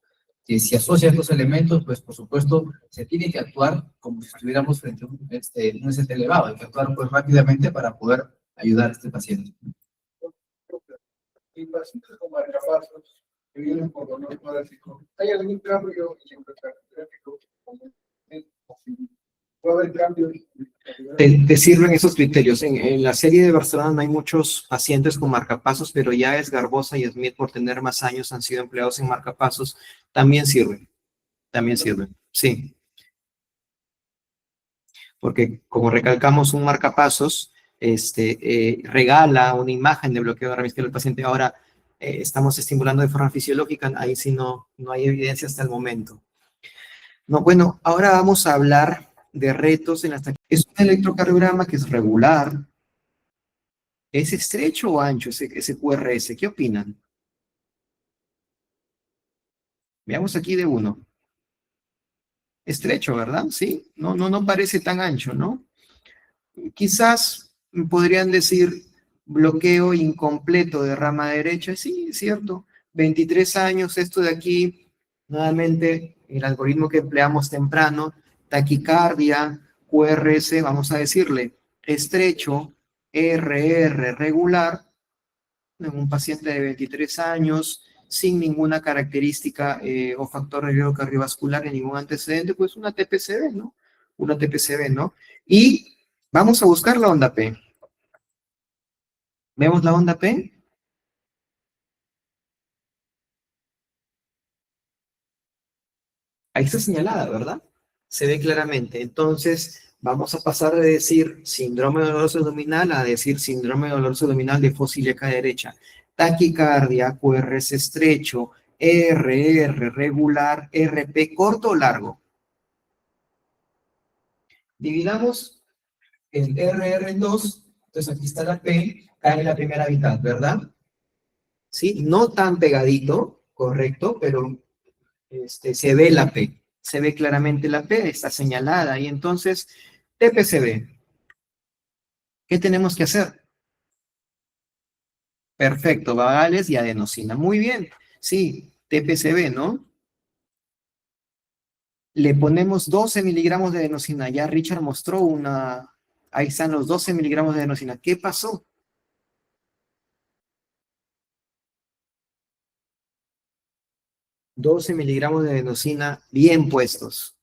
A: que si asocia estos elementos, pues por supuesto se tiene que actuar como si estuviéramos frente a un ST elevado, hay que actuar pues rápidamente para poder ayudar a este paciente.
C: Y pacientes con marcapasos que vienen por dolor torácico, ¿hay algún cambio en el tráfico? ¿Puede haber cambios?
B: Te sirven esos criterios. En la serie de Barcelona no hay muchos pacientes con marcapasos, pero ya es Garbosa y Smith, por tener más años, han sido empleados en marcapasos. También sirven. También sirven. Sí. Porque como recalcamos, un marcapasos regala una imagen de bloqueo de rama izquierda del paciente. Ahora estamos estimulando de forma fisiológica, ahí sí no hay evidencia hasta el momento. No, bueno, ahora vamos a hablar de retos en las... Es un electrocardiograma que es regular. ¿Es estrecho o ancho ese QRS? ¿Qué opinan? Veamos aquí de uno. estrecho, ¿verdad? Sí, no parece tan ancho, ¿no? Quizás podrían decir bloqueo incompleto de rama derecha. Sí, es cierto. 23 años, esto de aquí, nuevamente, el algoritmo que empleamos temprano, taquicardia, QRS, vamos a decirle, estrecho, RR regular, en un paciente de 23 años, sin ninguna característica o factor de riesgo cardiovascular en ningún antecedente, pues una TPCB, ¿no? Una TPCB, ¿no? Y vamos a buscar la onda P. ¿Vemos la onda P? Ahí está señalada, ¿verdad? Se ve claramente. Entonces, vamos a pasar de decir síndrome doloroso abdominal a decir síndrome doloroso abdominal de fosa ilíaca derecha. Taquicardia, QRS estrecho, RR regular, RP corto o largo. Dividamos el RR en dos. Entonces, aquí está la P, cae en la primera mitad, ¿verdad? ¿Sí? No tan pegadito, correcto, pero se ve la P, se ve claramente la P, está señalada, y entonces, TPCB, ¿qué tenemos que hacer? Perfecto, vagales y adenosina, muy bien, sí, TPCB, ¿no? Le ponemos 12 miligramos de adenosina, ya Richard mostró ahí están los 12 miligramos de adenosina, ¿qué pasó? $12 miligramos de adenosina bien puestos.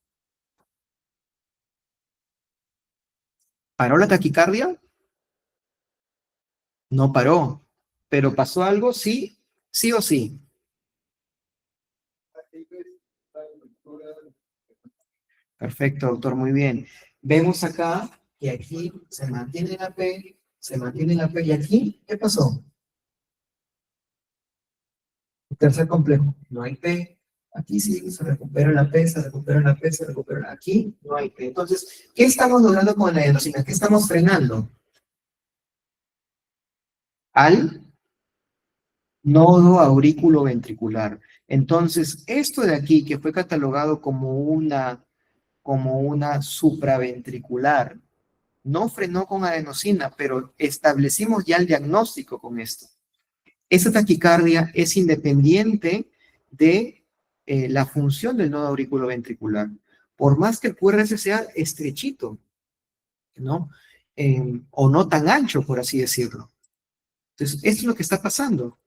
B: ¿Paró la taquicardia? No paró. ¿Pero pasó algo? Sí, sí o sí. Perfecto, doctor, muy bien. Vemos acá que aquí se mantiene la P, se mantiene la P, y aquí, ¿qué pasó? Tercer complejo, no hay P. Aquí sí, se recupera la P, se recupera la P, se recupera la... Aquí no hay P. Entonces, ¿qué estamos logrando con la adenosina? ¿Qué estamos frenando? Al nodo aurículo-ventricular. Entonces, esto de aquí, que fue catalogado como una supraventricular, no frenó con adenosina, pero establecimos ya el diagnóstico con esto. Esa taquicardia es independiente de la función del nodo auriculoventricular. Por más que el QRS sea estrechito, ¿no? O no tan ancho, por así decirlo. Entonces, esto es lo que está pasando.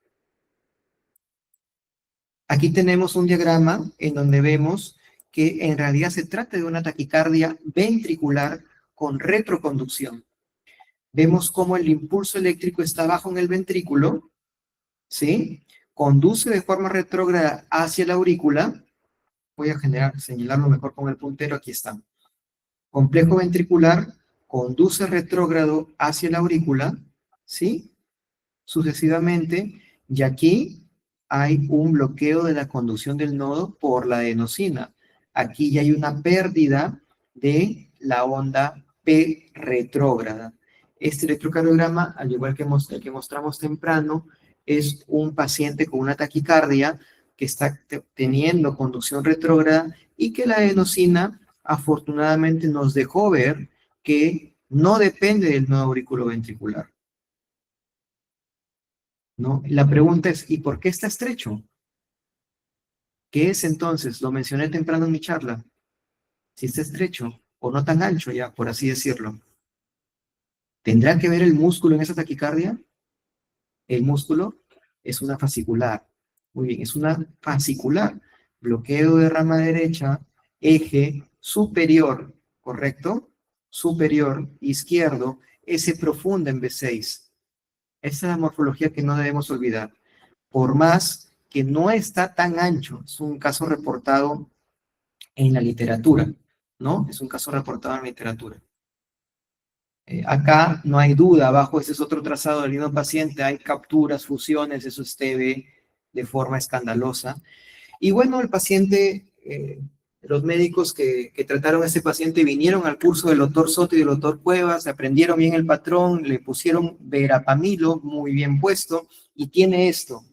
B: Aquí tenemos un diagrama en donde vemos que en realidad se trata de una taquicardia ventricular con retroconducción. Vemos cómo el impulso eléctrico está abajo en el ventrículo, ¿sí? Conduce de forma retrógrada hacia la aurícula. Voy a señalarlo mejor con el puntero, aquí está. Complejo ventricular, conduce retrógrado hacia la aurícula, ¿sí? Sucesivamente, y aquí hay un bloqueo de la conducción del nodo por la adenosina. Aquí ya hay una pérdida de la onda P retrógrada. Este electrocardiograma, al igual que el que mostramos temprano, es un paciente con una taquicardia que está teniendo conducción retrógrada y que la adenosina afortunadamente nos dejó ver que no depende del nodo auriculoventricular, ¿no? La pregunta es, ¿y por qué está estrecho? ¿Qué es entonces? Lo mencioné temprano en mi charla. Si está estrecho o no tan ancho ya, por así decirlo. ¿Tendrá que ver el músculo en esa taquicardia? El músculo es una fascicular. Muy bien, es una fascicular. Bloqueo de rama derecha, eje superior, ¿correcto? Superior, izquierdo, S profunda en B6. Esa es la morfología que no debemos olvidar. Por más que no está tan ancho, es un caso reportado en la literatura, ¿no? Es un caso reportado en la literatura. Acá no hay duda, abajo ese es otro trazado del mismo paciente, hay capturas, fusiones, eso es TB de forma escandalosa. Y bueno, el paciente, los médicos que trataron a ese paciente vinieron al curso del doctor Soto y del doctor Cuevas, aprendieron bien el patrón, le pusieron verapamilo muy bien puesto y tiene esto.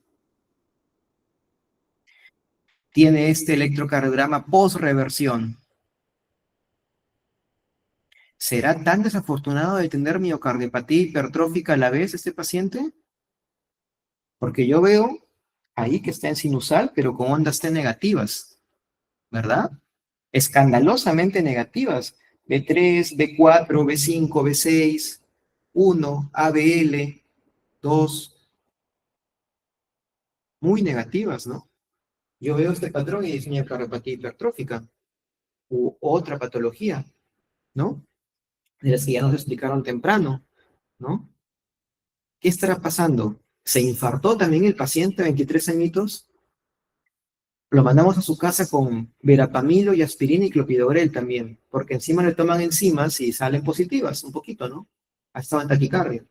B: Tiene este electrocardiograma post-reversión. ¿Será tan desafortunado de tener miocardiopatía hipertrófica a la vez este paciente? Porque yo veo ahí que está en sinusal, pero con ondas T negativas, ¿verdad? Escandalosamente negativas. B3, B4, B5, B6, 1, ABL, 2, muy negativas, ¿no? Yo veo este patrón y es miocardiopatía hipertrófica u otra patología, ¿no? De las que ya nos explicaron temprano, ¿no? ¿Qué estará pasando? ¿Se infartó también el paciente, 23 añitos? Lo mandamos a su casa con verapamilo y aspirina y clopidogrel también, porque encima le toman enzimas y salen positivas, un poquito, ¿no? Ha estado en taquicardia.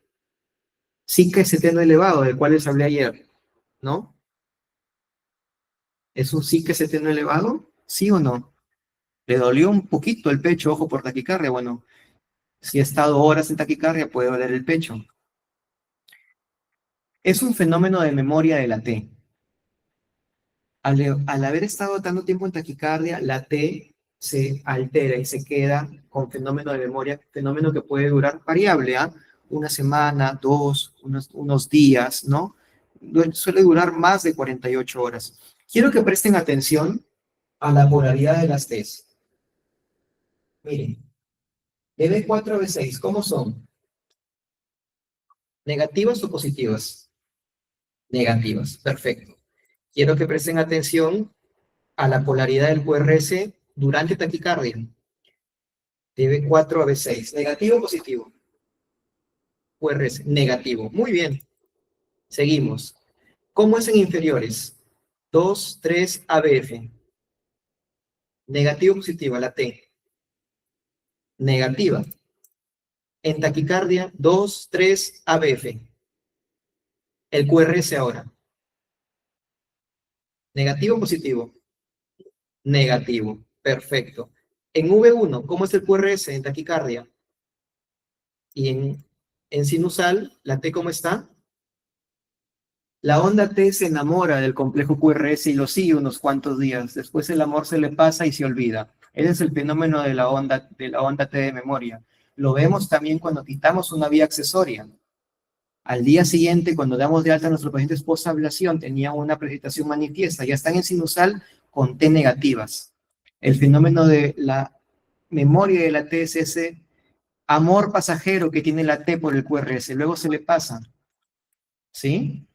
B: Sí que ese no elevado, del cual les hablé ayer, ¿no? ¿Es un sí que ese no elevado? ¿Sí o no? ¿Le dolió un poquito el pecho, ojo, por taquicardia? Bueno, si ha estado horas en taquicardia, puede doler el pecho. Es un fenómeno de memoria de la T. Al haber estado tanto tiempo en taquicardia, la T se altera y se queda con fenómeno de memoria, fenómeno que puede durar variable, ¿ah? Una semana, dos, unos días, ¿no? Suele durar más de 48 horas. Quiero que presten atención a la polaridad de las T's. Miren, de B4 a B6, ¿cómo son? ¿Negativas o positivas? Negativas, perfecto. Quiero que presten atención a la polaridad del QRS durante taquicardia. De B4 a B6. ¿Negativo o positivo? QRS, negativo. Muy bien. Seguimos. ¿Cómo es en inferiores? 2, 3, ABF. Negativo o positiva, la T. Negativa. En taquicardia, 2, 3, ABF. El QRS ahora. ¿Negativo o positivo? Negativo. Perfecto. En V1, ¿cómo es el QRS en taquicardia? Y en sinusal, ¿la T cómo está? La onda T se enamora del complejo QRS y lo sigue unos cuantos días. Después el amor se le pasa y se olvida. Ese es el fenómeno de la onda T de memoria. Lo vemos también cuando quitamos una vía accesoria. Al día siguiente, cuando damos de alta a nuestros pacientes post-ablación, tenían una presentación manifiesta. Ya están en sinusal con T negativas. El fenómeno de la memoria de la T es ese amor pasajero que tiene la T por el QRS. Luego se le pasa. ¿Sí?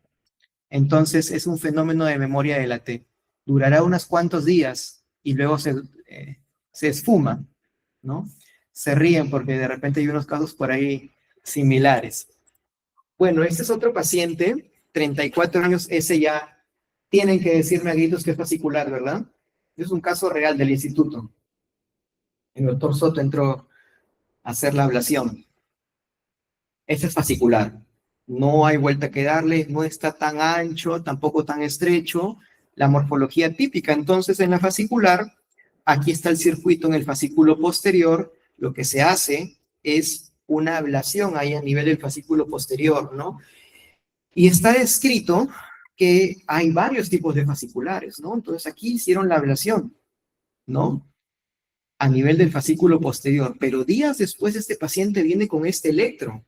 B: Entonces es un fenómeno de memoria de la T. Durará unos cuantos días y luego se esfuma, ¿no? Se ríen porque de repente hay unos casos por ahí similares. Bueno, este es otro paciente, 34 años, ese ya tienen que decirme a gritos que es fascicular, ¿verdad? Es un caso real del instituto. El doctor Soto entró a hacer la ablación. Este es fascicular. No hay vuelta que darle, no está tan ancho, tampoco tan estrecho. La morfología típica, entonces, en la fascicular, aquí está el circuito en el fascículo posterior. Lo que se hace es una ablación ahí a nivel del fascículo posterior, ¿no? Y está descrito que hay varios tipos de fasciculares, ¿no? Entonces, aquí hicieron la ablación, ¿no? A nivel del fascículo posterior, pero días después este paciente viene con este electro.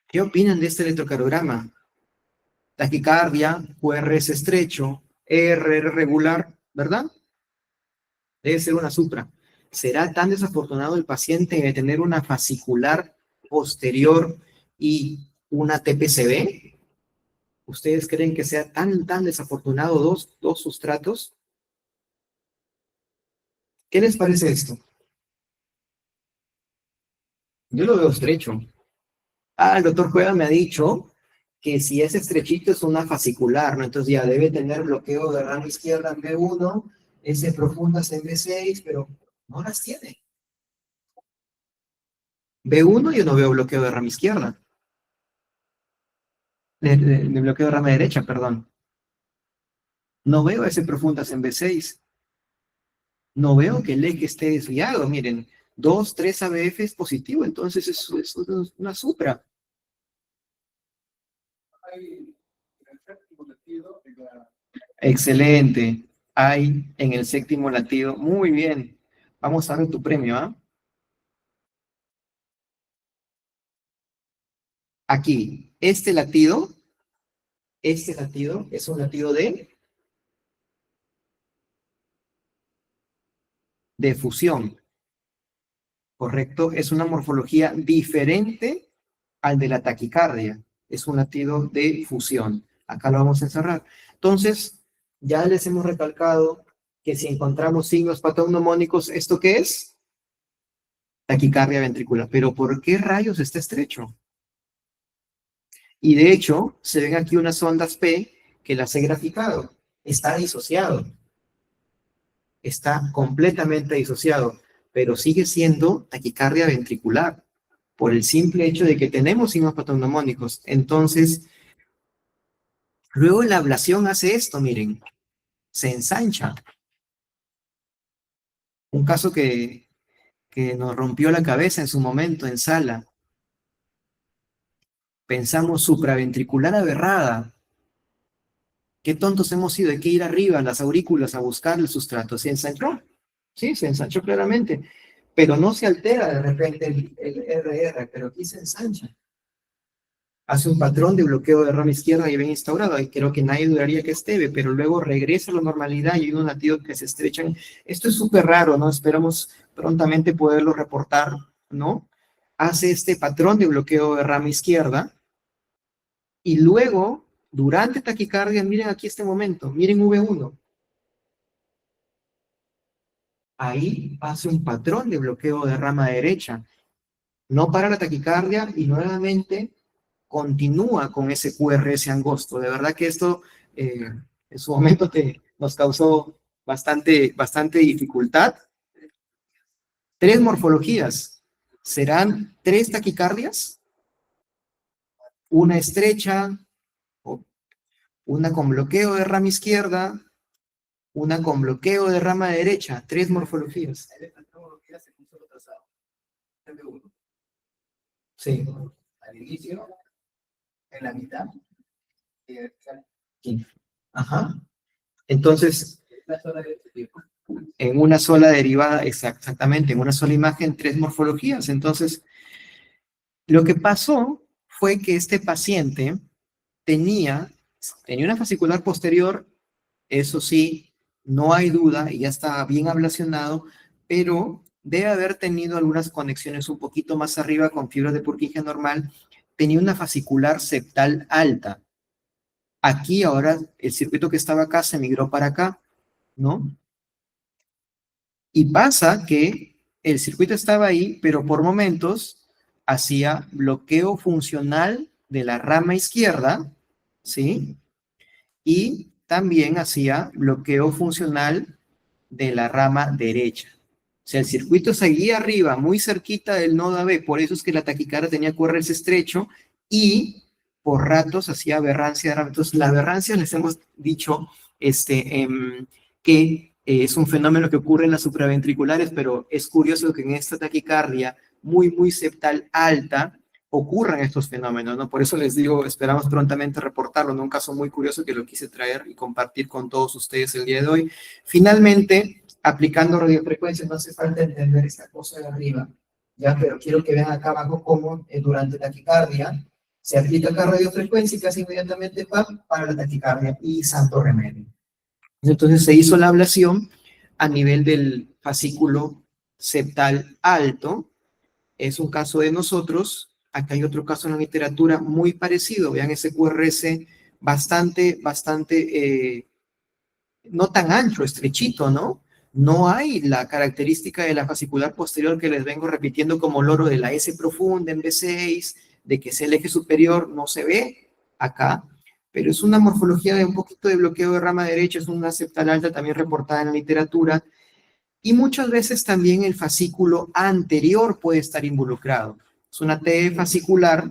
B: ¿Qué opinan de este electrocardiograma? Taquicardia, QRS estrecho, ERR regular, ¿verdad? Debe ser una supra. ¿Será tan desafortunado el paciente de tener una fascicular posterior y una TPCB? ¿Ustedes creen que sea tan desafortunado dos sustratos? ¿Qué les parece esto? Yo lo veo estrecho. El doctor Cueva me ha dicho que si es estrechito es una fascicular, ¿no? Entonces ya debe tener bloqueo de rama izquierda en B1, S profundas en B6, pero no las tiene. B1 yo no veo bloqueo de rama izquierda. De bloqueo de rama derecha, perdón. No veo S profundas en B6. No veo que el eje esté desviado. Miren, 2, 3 ABF es positivo, entonces es una supra.
C: Hay en el séptimo sentido en la
B: Excelente. hay en el séptimo latido. Muy bien. Vamos a ver tu premio, ¿ah? Aquí, este latido es un latido de fusión, ¿correcto? Es una morfología diferente al de la taquicardia. Es un latido de fusión. Acá lo vamos a encerrar. Entonces, ya les hemos recalcado que si encontramos signos patognomónicos, ¿esto qué es? Taquicardia ventricular. Pero ¿por qué rayos está estrecho? Y de hecho, se ven aquí unas ondas P que las he graficado. Está disociado. Está completamente disociado, pero sigue siendo taquicardia ventricular por el simple hecho de que tenemos signos patognomónicos. Entonces, luego la ablación hace esto, miren, se ensancha. Un caso que nos rompió la cabeza en su momento en sala. Pensamos supraventricular aberrada. Qué tontos hemos sido, hay que ir arriba a las aurículas a buscar el sustrato. ¿Se ensanchó? Sí, se ensanchó claramente, pero no se altera de repente el RR, pero aquí se ensancha. Hace un patrón de bloqueo de rama izquierda y bien instaurado, y creo que nadie dudaría que esté, pero luego regresa a la normalidad y hay unos latidos que se estrechan. Esto es súper raro, ¿no? Esperamos prontamente poderlo reportar, ¿no? Hace este patrón de bloqueo de rama izquierda y luego, durante taquicardia, miren aquí este momento, miren V1. Ahí hace un patrón de bloqueo de rama derecha. No para la taquicardia y nuevamente continúa con ese QRS angosto. De verdad que esto en su momento nos causó bastante dificultad. 3 morfologías. ¿Serán 3 taquicardias? Una estrecha, una con bloqueo de rama izquierda, una con bloqueo de rama derecha. 3 morfologías. Sí.
A: Al inicio, en la mitad,
B: Ajá. Entonces,
A: la zona de
B: en una sola derivada, exactamente, en una sola imagen, 3 morfologías. Entonces, lo que pasó fue que este paciente tenía una fascicular posterior, eso sí, no hay duda, y ya está bien ablacionado, pero debe haber tenido algunas conexiones un poquito más arriba con fibra de Purkinje normal. Tenía una fascicular septal alta. Aquí ahora el circuito que estaba acá se migró para acá, ¿no? Y pasa que el circuito estaba ahí, pero por momentos hacía bloqueo funcional de la rama izquierda, ¿sí? Y también hacía bloqueo funcional de la rama derecha. O sea, el circuito seguía arriba, muy cerquita del nodo AB, por eso es que la taquicardia tenía QRS estrecho y por ratos hacía aberrancia de rama. Entonces, la aberrancia les hemos dicho que es un fenómeno que ocurre en las supraventriculares, pero es curioso que en esta taquicardia muy septal alta ocurran estos fenómenos, ¿no? Por eso les digo, esperamos prontamente reportarlo, en un caso muy curioso que lo quise traer y compartir con todos ustedes el día de hoy. Finalmente, aplicando radiofrecuencia, no hace falta entender esta cosa de arriba, ya, pero quiero que vean acá abajo cómo durante taquicardia se aplica acá radiofrecuencia y casi inmediatamente para la taquicardia y santo remedio. Entonces se hizo la ablación a nivel del fascículo septal alto. Es un caso de nosotros. Acá hay otro caso en la literatura muy parecido. Vean ese QRS bastante, no tan ancho, estrechito, ¿no? No hay la característica de la fascicular posterior que les vengo repitiendo como loro de la S profunda en B6, de que es el eje superior, no se ve acá, pero es una morfología de un poquito de bloqueo de rama derecha, es una septal alta también reportada en la literatura, y muchas veces también el fascículo anterior puede estar involucrado. Es una T fascicular,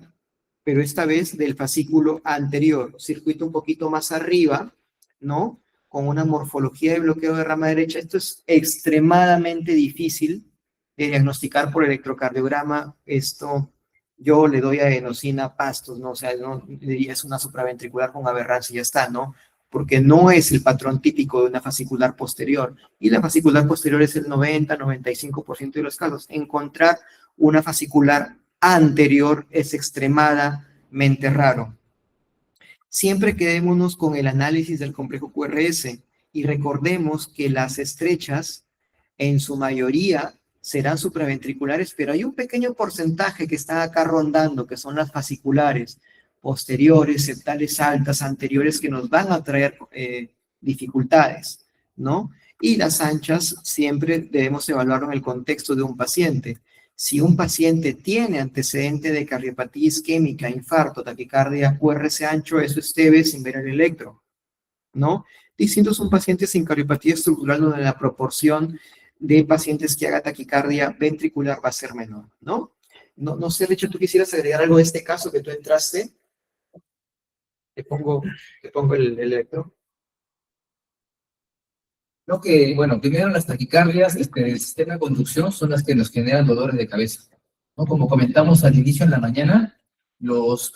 B: pero esta vez del fascículo anterior, circuito un poquito más arriba, ¿no? Con una morfología de bloqueo de rama derecha. Esto es extremadamente difícil de diagnosticar por electrocardiograma. Esto yo le doy adenosina pastos, ¿no? O sea, no diría es una supraventricular con aberrancia y ya está, ¿no? porque no es el patrón típico de una fascicular posterior. Y la fascicular posterior es el 90-95% de los casos. Encontrar una fascicular anterior es extremadamente raro. Siempre quedémonos con el análisis del complejo QRS y recordemos que las estrechas en su mayoría serán supraventriculares, pero hay un pequeño porcentaje que está acá rondando, que son las fasciculares posteriores, septales altas, anteriores, que nos van a traer dificultades, ¿no? Y las anchas siempre debemos evaluarlo en el contexto de un paciente. Si un paciente tiene antecedente de cardiopatía isquémica, infarto, taquicardia, QRS ancho, eso es TB sin ver el electro, ¿no? Distintos son pacientes sin cardiopatía estructural donde la proporción de pacientes que haga taquicardia ventricular va a ser menor, ¿no? No sé, Richo, ¿tú quisieras agregar algo de este caso que tú entraste? Te pongo el electro.
A: Lo que, bueno, primero las taquicardias del sistema de conducción son las que nos generan dolores de cabeza, ¿no? Como comentamos al inicio en la mañana, los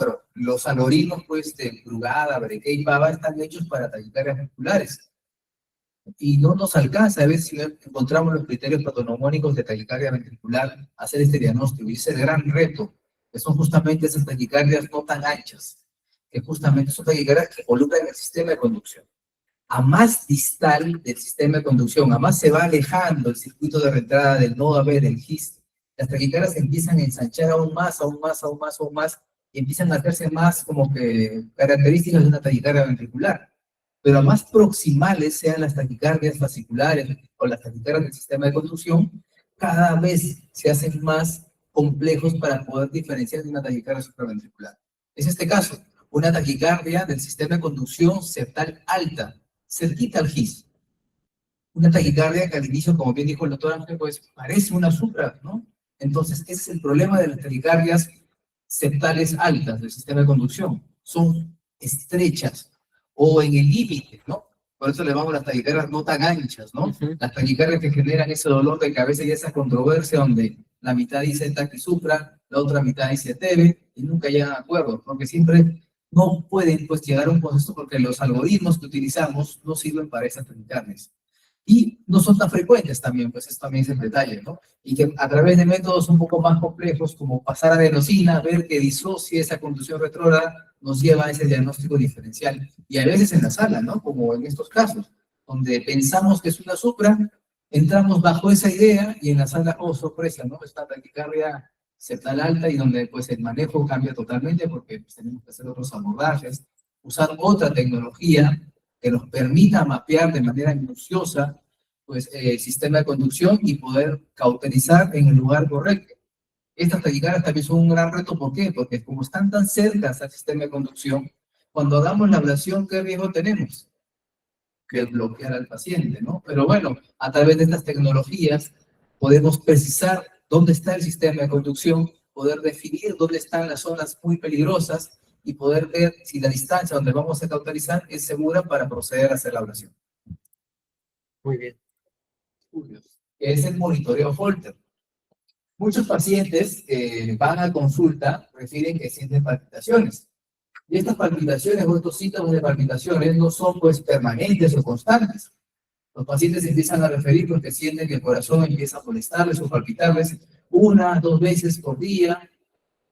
A: algoritmos, pues, de Brugada, Breguet y Baba están hechos para taquicardias ventriculares. Y no nos alcanza a ver si encontramos los criterios patognomónicos de taquicardia ventricular, hacer este diagnóstico. Y ese es el gran reto, que son justamente esas taquicardias no tan anchas, que justamente son taquicardias que involucran el sistema de conducción. A más distal del sistema de conducción, a más se va alejando el circuito de reentrada del nodo AB del GIST, las taquicardias empiezan a ensanchar aún más, y empiezan a hacerse más como que características de una taquicardia ventricular. Pero a más proximales sean las taquicardias fasciculares o las taquicardias del sistema de conducción, cada vez se hacen más complejos para poder diferenciar de una taquicardia supraventricular. Es este caso, una taquicardia del sistema de conducción septal alta, cerquita al GIS. Una taquicardia que al inicio, como bien dijo el doctor Ángel, pues parece una supra, ¿no? Entonces, ese es el problema de las taquicardias septales altas del sistema de conducción. Son estrechas o en el límite, ¿no? Por eso le llamamos las taquicardias no tan anchas, ¿no? Las taquicardias que generan ese dolor de cabeza y esa controversia donde la mitad dice taquisupra, la otra mitad dice TB, y nunca llegan a acuerdo, porque siempre no pueden, pues, llegar a un consenso porque los algoritmos que utilizamos no sirven para esas taquicardias. Y no son tan frecuentes también, pues eso también es el detalle, ¿no? Y que a través de métodos un poco más complejos, como pasar a adenosina, ver que disocie esa conducción retrógrada, nos lleva a ese diagnóstico diferencial. Y a veces en la sala, ¿no? Como en estos casos, donde pensamos que es una supra, entramos bajo esa idea y en la sala, oh, sorpresa, ¿no? Está taquicardia septal alta y donde pues el manejo cambia totalmente porque pues, tenemos que hacer otros abordajes, usar otra tecnología que nos permita mapear de manera minuciosa pues, el sistema de conducción y poder cauterizar en el lugar correcto. Estas taquicardias también son un gran reto, ¿por qué? Porque como están tan cercas al sistema de conducción, cuando damos la ablación, ¿qué riesgo tenemos? Que bloquear al paciente, ¿no? Pero bueno, a través de estas tecnologías podemos precisar dónde está el sistema de conducción, poder definir dónde están las zonas muy peligrosas y poder ver si la distancia donde vamos a cauterizar es segura para proceder a hacer la ablación.
B: Muy bien.
A: Es el monitoreo Holter. Muchos pacientes que van a consulta refieren que sienten palpitaciones. Y estas palpitaciones o estos síntomas de palpitaciones no son pues permanentes o constantes. Los pacientes empiezan a referir porque sienten que el corazón empieza a molestarles o palpitarles 1, 2 veces por día.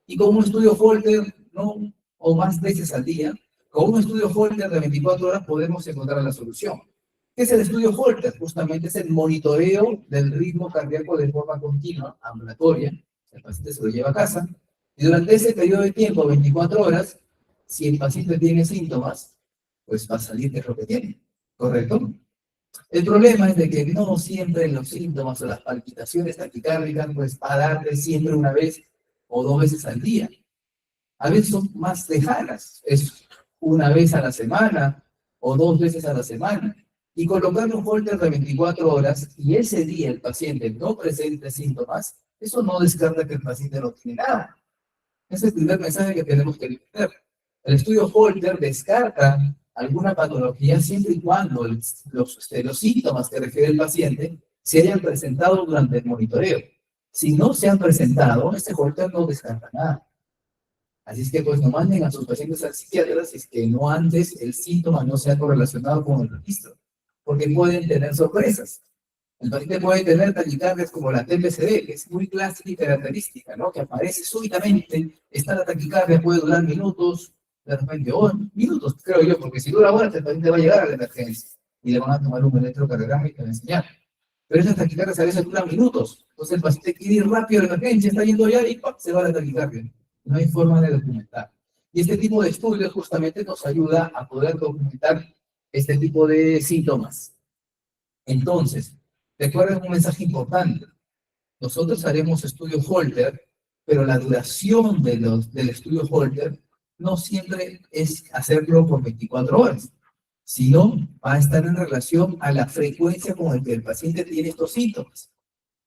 A: Y con un estudio Holter, ¿no? O más veces al día, con un estudio Holter de 24 horas podemos encontrar la solución. ¿Qué es el estudio Holter? Justamente es el monitoreo del ritmo cardíaco de forma continua, ambulatoria. El paciente se lo lleva a casa. Y durante ese periodo de tiempo, 24 horas, si el paciente tiene síntomas, pues va a salir de lo que tiene. ¿Correcto? El problema es de que no siempre los síntomas o las palpitaciones taquicárdicas, pues va a darle siempre 1 vez o 2 veces al día. A veces son más lejanas, es 1 vez a la semana o 2 veces a la semana. Y colocarle un Holter de 24 horas y ese día el paciente no presente síntomas, eso no descarta que el paciente no tiene nada. Ese es el primer mensaje que tenemos que entender. El estudio Holter descarta alguna patología siempre y cuando los síntomas que refiere el paciente se hayan presentado durante el monitoreo. Si no se han presentado, este Holter no descarta nada. Así es que pues no manden a sus pacientes al psiquiatra si es que no antes el síntoma no se ha correlacionado con el registro, porque pueden tener sorpresas. El paciente puede tener taquicardias como la TMCD, que es muy clásica y característica, ¿no? Que aparece súbitamente, está la taquicardia, puede durar minutos, de repente, minutos, creo yo, porque si dura horas, el paciente va a llegar a la emergencia y le van a tomar un electrocardiograma y te van a enseñar. Pero esas taquicardias a veces duran minutos. Entonces el paciente quiere ir rápido a la emergencia, está yendo ya y ¡pam!, se va la taquicardia. No hay forma de documentar. Y este tipo de estudios justamente nos ayuda a poder documentar este tipo de síntomas. Entonces, recuerden un mensaje importante. Nosotros haremos estudio Holter, pero la duración del estudio Holter no siempre es hacerlo por 24 horas, sino va a estar en relación a la frecuencia con la que el paciente tiene estos síntomas.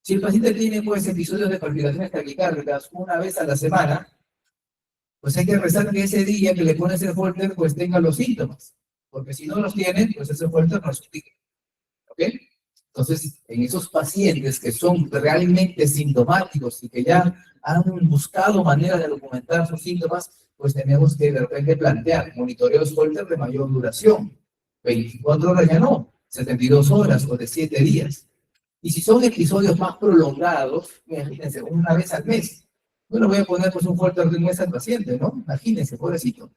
A: Si el paciente tiene pues episodios de palpitaciones taquicárdicas una vez a la semana, pues hay que rezar que ese día que le pones el Holter pues tenga los síntomas, porque si no los tiene, pues ese Holter no es útil. ¿Ok? Entonces, en esos pacientes que son realmente sintomáticos y que ya han buscado maneras de documentar sus síntomas, pues tenemos que de repente plantear monitoreos Holter de mayor duración. 24 horas ya no, 72 horas o de 7 días. Y si son episodios más prolongados, imagínense, una vez al mes. No le voy a poner pues un Holter de un mes al paciente, ¿no? Imagínense, pobrecito.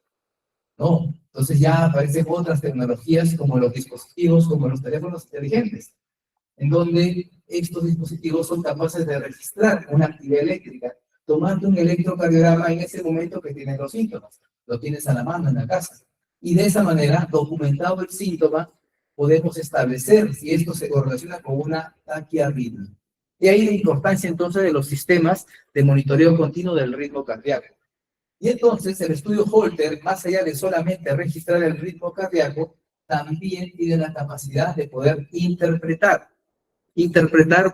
A: No, entonces ya aparecen otras tecnologías como los dispositivos, como los teléfonos inteligentes, en donde estos dispositivos son capaces de registrar una actividad eléctrica, tomando un electrocardiograma en ese momento que tienen los síntomas. Lo tienes a la mano en la casa. Y de esa manera, documentado el síntoma, podemos establecer si esto se correlaciona con una taquiarritmia. De ahí la importancia entonces de los sistemas de monitoreo continuo del ritmo cardíaco. Y entonces el estudio Holter, más allá de solamente registrar el ritmo cardíaco, también tiene la capacidad de poder interpretar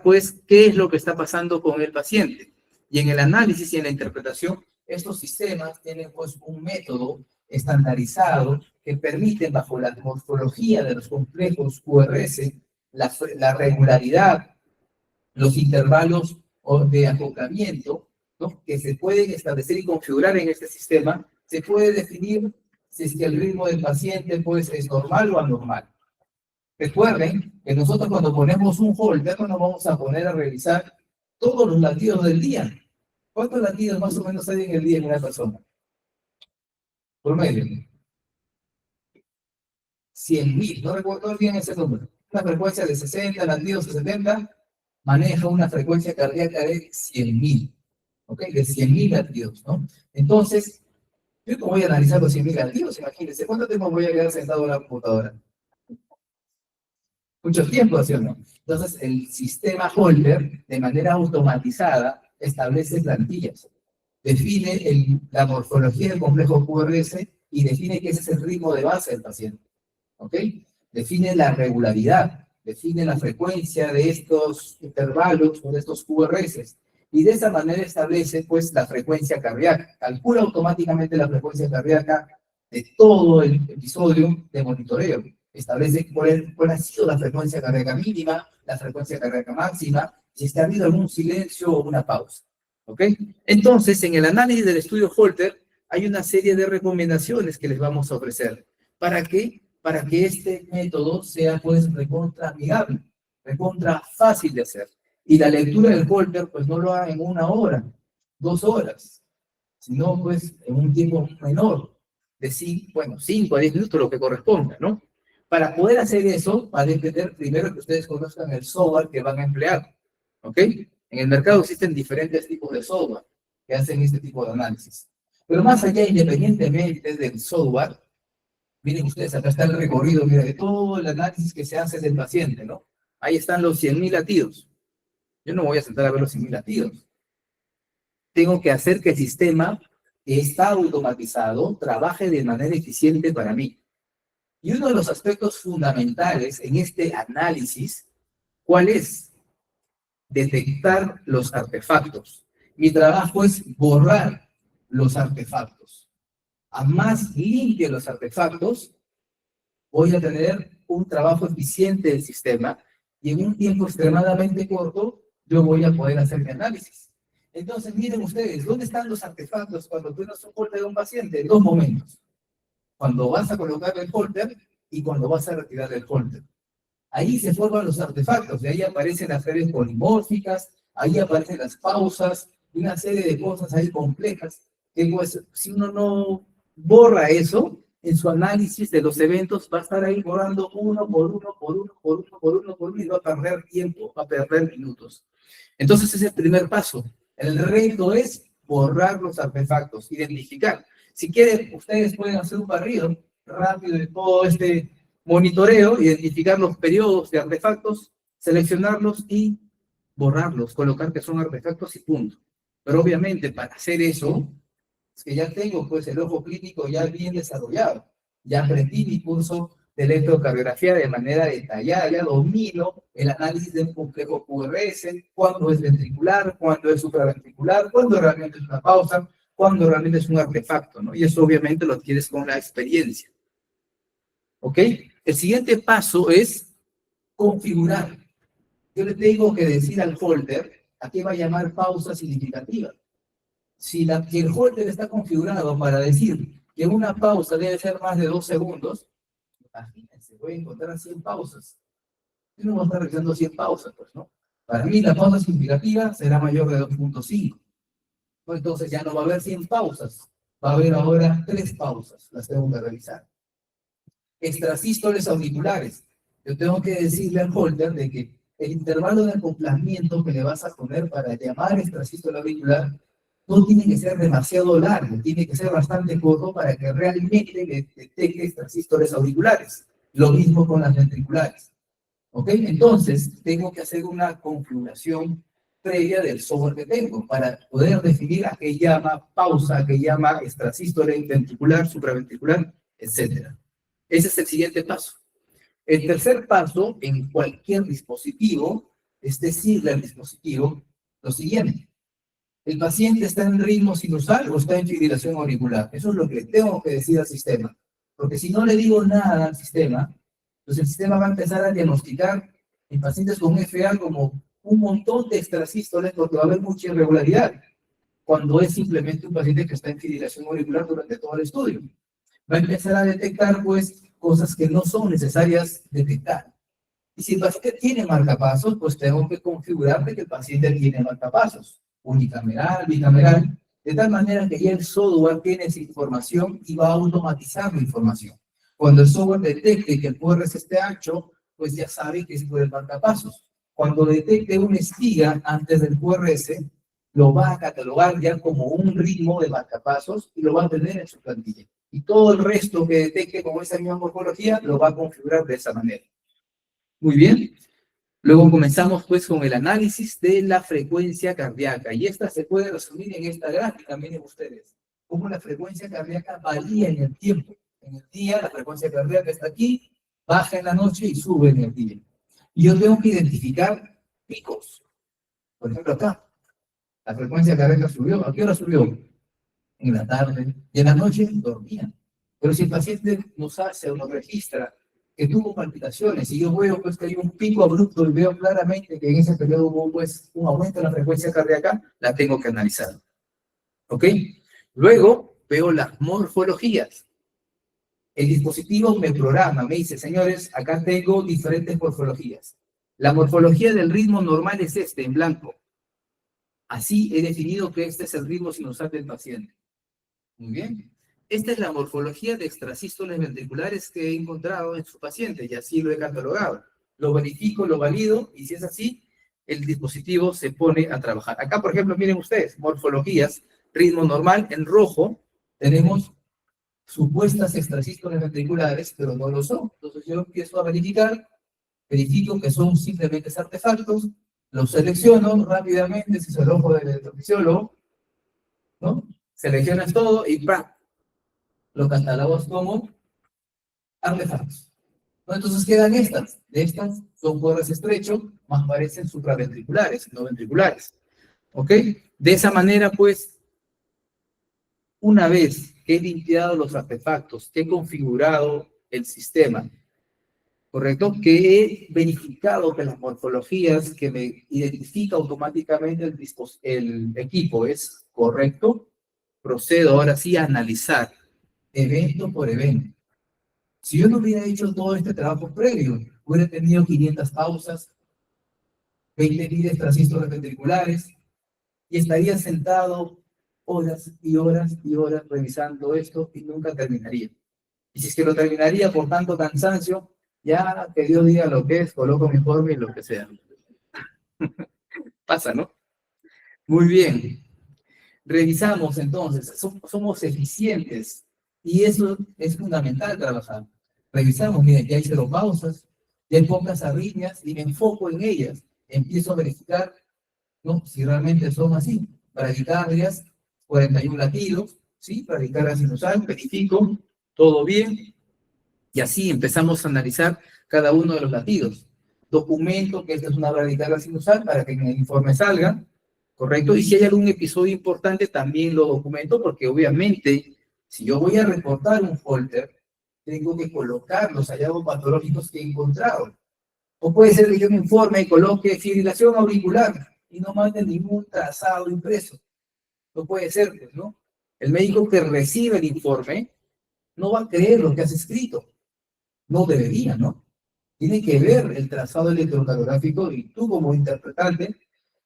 A: pues qué es lo que está pasando con el paciente. Y en el análisis y en la interpretación, estos sistemas tienen pues un método estandarizado que permite bajo la morfología de los complejos QRS, la regularidad, los intervalos de acoplamiento, ¿no?, que se pueden establecer y configurar en este sistema, se puede definir si es que el ritmo del paciente pues, es normal o anormal. Recuerden que nosotros cuando ponemos un Holter no nos vamos a poner a revisar todos los latidos del día. ¿Cuántos latidos más o menos hay en el día en una persona? Por medio. 100.000, no recuerdo bien ese número. Una frecuencia de 60 latidos, 70, maneja una frecuencia cardíaca de 100.000. ¿Ok? De 100.000 latidos, ¿no? Entonces, yo no voy a analizar los 100.000 latidos, imagínense, ¿cuánto tiempo voy a quedar sentado en la computadora? Mucho tiempo, ¿sí o no? Entonces, el sistema Holter, de manera automatizada, establece plantillas. Define la morfología del complejo QRS y define que ese es el ritmo de base del paciente. ¿Ok? Define la regularidad, define la frecuencia de estos intervalos o de estos QRS. Y de esa manera establece, pues, la frecuencia cardíaca. Calcula automáticamente la frecuencia cardíaca de todo el episodio de monitoreo. Establece cuál ha sido la frecuencia cardíaca mínima, la frecuencia cardíaca máxima, si ha habido algún silencio o una pausa. ¿Ok? Entonces, en el análisis del estudio Holter, hay una serie de recomendaciones que les vamos a ofrecer. ¿Para qué? Para que este método sea, pues, recontra amigable, recontra fácil de hacer. Y la lectura del Holter, pues, no lo haga en 1 hora, 2 horas, sino, pues, en un tiempo menor, de 5 a 10 minutos, lo que corresponda, ¿no? Para poder hacer eso, va a depender primero que ustedes conozcan el software que van a emplear, ¿ok? En el mercado existen diferentes tipos de software que hacen este tipo de análisis. Pero más allá, independientemente del software, miren ustedes, acá está el recorrido, mira, de todo el análisis que se hace del paciente, ¿no? Ahí están los 100.000 latidos. Yo no me voy a sentar a ver los 100.000 latidos. Tengo que hacer que el sistema que está automatizado trabaje de manera eficiente para mí. Y uno de los aspectos fundamentales en este análisis, ¿cuál es? Detectar los artefactos. Mi trabajo es borrar los artefactos. A más limpie los artefactos, voy a tener un trabajo eficiente del sistema y en un tiempo extremadamente corto, yo voy a poder hacer mi análisis. Entonces, miren ustedes, ¿dónde están los artefactos cuando tú tienes un holter de un paciente? En dos momentos. Cuando vas a colocar el holter y cuando vas a retirar el holter. Ahí se forman los artefactos, y ahí aparecen las redes polimórficas, ahí aparecen las pausas, y una serie de cosas ahí complejas, que pues, si uno no borra eso, en su análisis de los eventos va a estar ahí borrando uno por uno, por uno, por uno, por uno, por uno, y va a perder tiempo, va a perder minutos. Entonces ese es el primer paso. El reto es borrar los artefactos, identificar. Si quieren, ustedes pueden hacer un barrido rápido de todo este monitoreo, identificar los periodos de artefactos, seleccionarlos y borrarlos, colocar que son artefactos y punto. Pero obviamente para hacer eso, es que ya tengo pues el ojo clínico ya bien desarrollado, ya aprendí mi curso de electrocardiografía de manera detallada, ya domino el análisis de un complejo QRS, cuándo es ventricular, cuándo es supraventricular, cuándo realmente es una pausa, cuándo realmente es un artefacto, ¿no? Y eso obviamente lo adquieres con la experiencia. ¿Ok? El siguiente paso es configurar. Yo le tengo que decir al holder a qué va a llamar pausa significativa. Si el holder está configurado para decir que una pausa debe ser más de 2 segundos, imagínense, voy a encontrar 100 pausas. Yo no voy a estar realizando 100 pausas, pues, ¿no? Para mí la pausa significativa será mayor de 2.5. ¿No? Entonces ya no va a haber 100 pausas. Va a haber ahora 3 pausas, las tengo que realizar. Extrasístoles auriculares. Yo tengo que decirle al holder de que el intervalo de acoplamiento que le vas a poner para llamar extrasístole auricular no tiene que ser demasiado largo, tiene que ser bastante corto para que realmente le detecte extrasístoles auriculares. Lo mismo con las ventriculares. ¿Ok? Entonces, tengo que hacer una configuración previa del software que tengo para poder definir a qué llama pausa, a qué llama extrasístole ventricular, supraventricular, etc. Ese es el siguiente paso. El tercer paso, en cualquier dispositivo, es decirle al dispositivo lo siguiente. ¿El paciente está en ritmo sinusal o está en fibrilación auricular? Eso es lo que tengo que decir al sistema. Porque si no le digo nada al sistema, pues el sistema va a empezar a diagnosticar en pacientes con FA como un montón de extrasístoles porque va a haber mucha irregularidad, cuando es simplemente un paciente que está en fibrilación auricular durante todo el estudio. Va a empezar a detectar, pues, cosas que no son necesarias detectar. Y si el paciente tiene marcapasos, pues tengo que configurar que el paciente tiene marcapasos, unicameral, bicameral, de tal manera que ya el software tiene esa información y va a automatizar la información. Cuando el software detecte que el QRS esté ancho, pues ya sabe que es por el marcapasos. Cuando detecte una espiga antes del QRS, lo va a catalogar ya como un ritmo de marcapasos y lo va a tener en su plantilla. Y todo el resto que detecte con esa misma morfología lo va a configurar de esa manera. Muy bien. Luego comenzamos pues con el análisis de la frecuencia cardíaca. Y esta se puede resumir en esta gráfica, miren ustedes. Cómo la frecuencia cardíaca varía en el tiempo. En el día la frecuencia cardíaca está aquí, baja en la noche y sube en el día. Y yo tengo que identificar picos. Por ejemplo acá, la frecuencia cardíaca subió. ¿A qué hora subió? En la tarde. Y en la noche dormía. Pero si el paciente nos hace o nos registra que tuvo palpitaciones y yo veo pues que hay un pico abrupto y veo claramente que en ese periodo hubo pues un aumento en la frecuencia cardíaca, la tengo que analizar. ¿Ok? Luego veo las morfologías. El dispositivo me programa, me dice, señores, acá tengo diferentes morfologías. La morfología del ritmo normal es este, en blanco. Así he definido que este es el ritmo sinusal del paciente. Muy bien. Esta es la morfología de extrasístoles ventriculares que he encontrado en su paciente y así lo he catalogado. Lo verifico, lo valido y si es así, el dispositivo se pone a trabajar. Acá, por ejemplo, miren ustedes, morfologías, ritmo normal, en rojo tenemos supuestas extrasístoles ventriculares, pero no lo son. Entonces yo empiezo a verificar, verifico que son simplemente artefactos, los selecciono rápidamente, si es el ojo del electrofisiólogo, ¿no? Seleccionas todo y ¡pam! Lo catalogas como artefactos. ¿No? Entonces quedan estas. De estas son cuerdas estrechos, más parecen supraventriculares, no ventriculares. ¿Ok? De esa manera, pues, una vez que he limpiado los artefactos, que he configurado el sistema, ¿correcto? Que he verificado que las morfologías que me identifica automáticamente el equipo es correcto, procedo ahora sí a analizar evento por evento. Si yo no hubiera hecho todo este trabajo previo, hubiera tenido 500 pausas, 20 líderes transistores ventriculares, y estaría sentado horas y horas y horas revisando esto y nunca terminaría. Y si es que lo terminaría por tanto cansancio, ya que Dios diga lo que es, coloco mi informe y lo que sea. Pasa, ¿no? Muy bien. Revisamos entonces, somos eficientes y eso es fundamental trabajar. Revisamos, miren, ya hay 0 pausas, ya hay pocas arritmias y me enfoco en ellas. Empiezo a verificar, ¿no?, si realmente son así. Bradicardias, 41 latidos, ¿sí? Bradicardia sinusal, verifico, todo bien. Y así empezamos a analizar cada uno de los latidos. Documento que esta es una bradicardia sinusal para que en el informe salga, ¿correcto? Y si hay algún episodio importante, también lo documento, porque obviamente, si yo voy a reportar un Holter, tengo que colocar los hallazgos patológicos que he encontrado. O puede ser que yo me informe y coloque fibrilación auricular y no mande ningún trazado impreso. No puede ser, pues, ¿no? El médico que recibe el informe no va a creer lo que has escrito. No debería, ¿no? Tiene que ver el trazado electrocardiográfico y tú como interpretante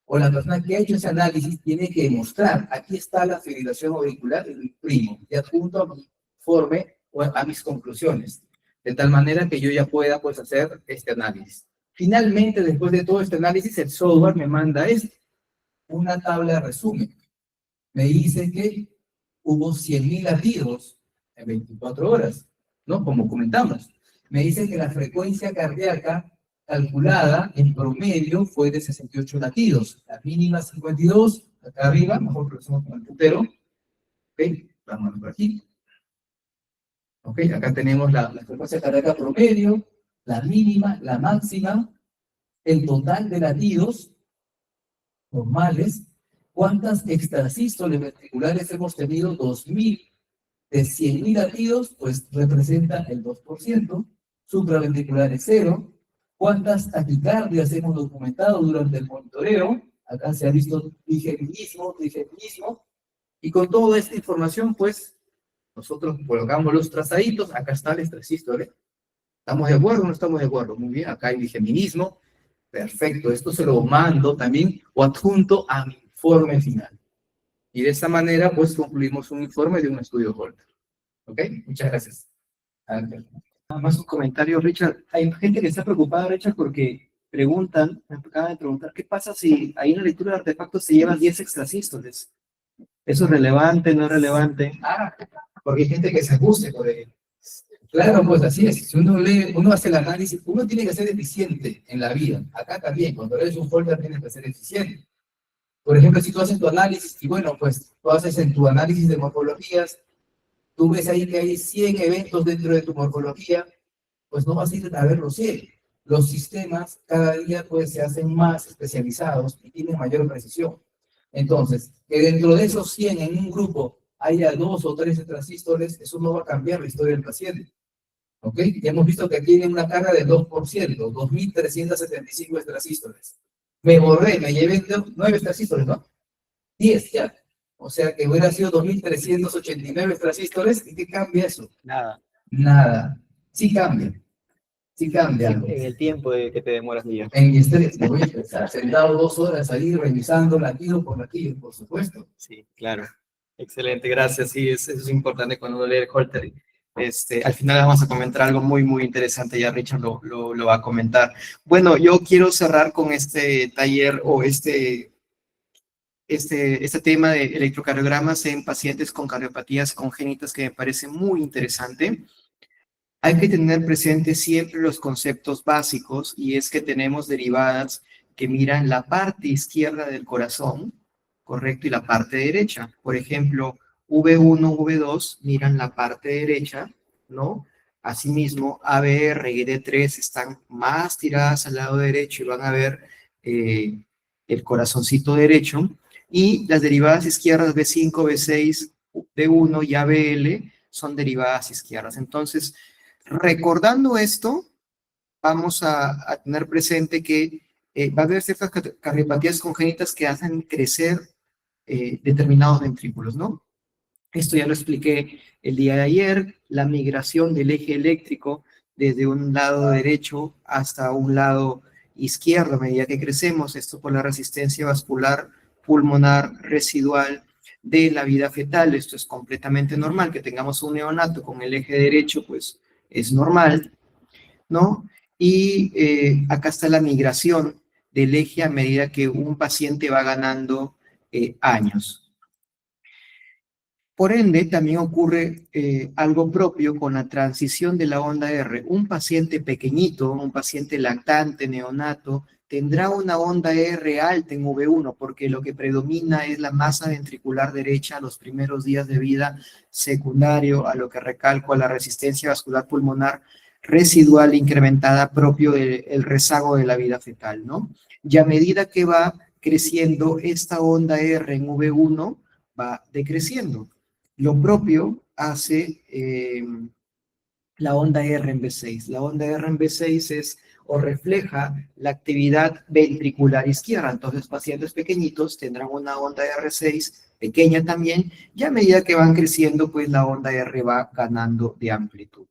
A: o la persona que ha hecho ese análisis tiene que mostrar, aquí está la fibrilación auricular y lo imprimo, y adjunto a mi informe o a mis conclusiones, de tal manera que yo ya pueda, pues, hacer este análisis. Finalmente, después de todo este análisis, el software me manda una tabla de resumen. Me dice que hubo 100.000 latidos en 24 horas, ¿no? Como comentamos. Me dice que la frecuencia cardíaca calculada en promedio fue de 68 latidos. La mínima 52, acá arriba, mejor que lo hacemos con el puntero. Ok, vamos por aquí. Ok, acá tenemos la frecuencia cardíaca promedio, la mínima, la máxima, el total de latidos normales. ¿Cuántas extrasístoles ventriculares hemos tenido? 2.000. De 100.000 latidos, pues representa el 2%. Supraventriculares 0. ¿Cuántas taquicardias hemos documentado durante el monitoreo? Acá se ha visto trigeminismo. Y con toda esta información, pues, nosotros colocamos los trazaditos. Acá está el extrasístole. ¿Estamos de acuerdo o no estamos de acuerdo? Muy bien, acá hay trigeminismo. Perfecto, esto se lo mando también o adjunto a mi informe final. Y de esta manera, pues, concluimos un informe de un estudio Holter. ¿Ok? Muchas gracias. Ángel.
B: Nada más un comentario, Richard. Hay gente que está preocupada, Richard, porque me acaban de preguntar, ¿qué pasa si ahí en la lectura de artefactos se llevan 10 extrasístoles? ¿Eso es relevante, no es relevante?
A: Porque hay gente que se acusa por ello. Claro, pues así es. Si uno lee, uno hace el análisis, uno tiene que ser eficiente en la vida. Acá también, cuando eres un Holter tienes que ser eficiente. Por ejemplo, si tú haces tu análisis, y bueno, pues tú haces en tu análisis de morfologías, tú ves ahí que hay 100 eventos dentro de tu morfología, pues no vas a ir a ver los 100. Los sistemas cada día pues se hacen más especializados y tienen mayor precisión. Entonces, que dentro de esos 100 en un grupo haya 2 o 3 extrasístoles, eso no va a cambiar la historia del paciente. ¿Ok? Ya hemos visto que aquí tiene una carga del 2%, 2.375 extrasístoles. Me borré, me llevé 9 extrasístoles, ¿no? 10 ya. O sea que hubiera sido 2.389 extrasístoles. ¿Y qué cambia eso?
B: Nada.
A: Nada. Sí cambia. Sí cambia.
B: En el tiempo que te demoras de llegar.
A: En mi estrés, me voy a estar sentado 2 horas ahí revisando latido por latido, por supuesto.
B: Sí, claro. Excelente, gracias. Sí, eso es importante cuando uno lee el Holter. Al final vamos a comentar algo muy, muy interesante, ya Richard lo va a comentar. Bueno, yo quiero cerrar con este taller o este tema de electrocardiogramas en pacientes con cardiopatías congénitas que me parece muy interesante. Hay que tener presente siempre los conceptos básicos, y es que tenemos derivadas que miran la parte izquierda del corazón, ¿correcto? Y la parte derecha. Por ejemplo, V1, V2 miran la parte derecha, ¿no? Asimismo, ABR y D3 están más tiradas al lado derecho y van a ver el corazoncito derecho. Y las derivadas izquierdas, B5, B6, D1 y ABL son derivadas izquierdas. Entonces, recordando esto, vamos a tener presente que va a haber ciertas cardiopatías congénitas que hacen crecer determinados ventrículos, ¿no? Esto ya lo expliqué el día de ayer, la migración del eje eléctrico desde un lado derecho hasta un lado izquierdo a medida que crecemos, esto por la resistencia vascular pulmonar residual de la vida fetal. Esto es completamente normal, que tengamos un neonato con el eje derecho, pues es normal, ¿no? Y acá está la migración del eje a medida que un paciente va ganando años. Por ende, también ocurre algo propio con la transición de la onda R. Un paciente pequeñito, un paciente lactante, neonato, tendrá una onda R alta en V1 porque lo que predomina es la masa ventricular derecha a los primeros días de vida, secundario a lo que recalco a la resistencia vascular pulmonar residual incrementada propio del rezago de la vida fetal, ¿no? Y a medida que va creciendo esta onda R en V1, va decreciendo. Lo propio hace la onda R en B6. La onda R en B6 es o refleja la actividad ventricular izquierda. Entonces, pacientes pequeñitos tendrán una onda R6 pequeña también, y a medida que van creciendo, pues la onda R va ganando de amplitud.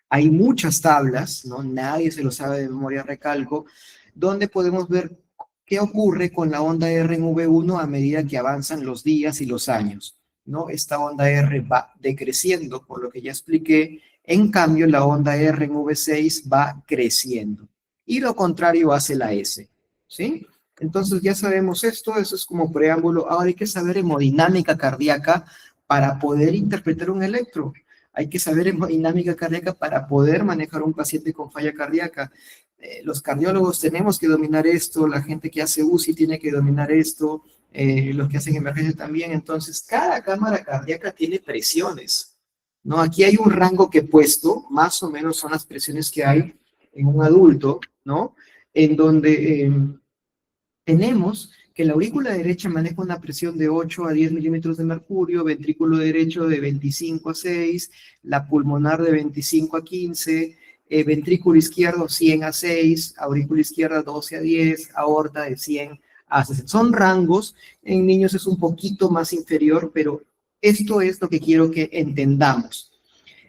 B: Hay muchas tablas, ¿no? Nadie se lo sabe de memoria, recalco, donde podemos ver qué ocurre con la onda R en V1 a medida que avanzan los días y los años, ¿no? Esta onda R va decreciendo, por lo que ya expliqué. En cambio, la onda R en V6 va creciendo. Y lo contrario hace la S, ¿sí? Entonces ya sabemos esto, eso es como preámbulo. Ahora hay que saber hemodinámica cardíaca para poder interpretar un electro. Hay que saber hemodinámica cardíaca para poder manejar un paciente con falla cardíaca. Los cardiólogos tenemos que dominar esto, la gente que hace UCI tiene que dominar esto, los que hacen emergencia también. Entonces, cada cámara cardíaca tiene presiones, ¿no? Aquí hay un rango que he puesto, más o menos son las presiones que hay en un adulto, ¿no? En donde tenemos que la aurícula derecha maneja una presión de 8 a 10 milímetros de mercurio, ventrículo derecho de 25 a 6, la pulmonar de 25 a 15, ventrículo izquierdo 100 a 6, aurícula izquierda 12 a 10, aorta de 100 a 60. Son rangos, en niños es un poquito más inferior, pero esto es lo que quiero que entendamos.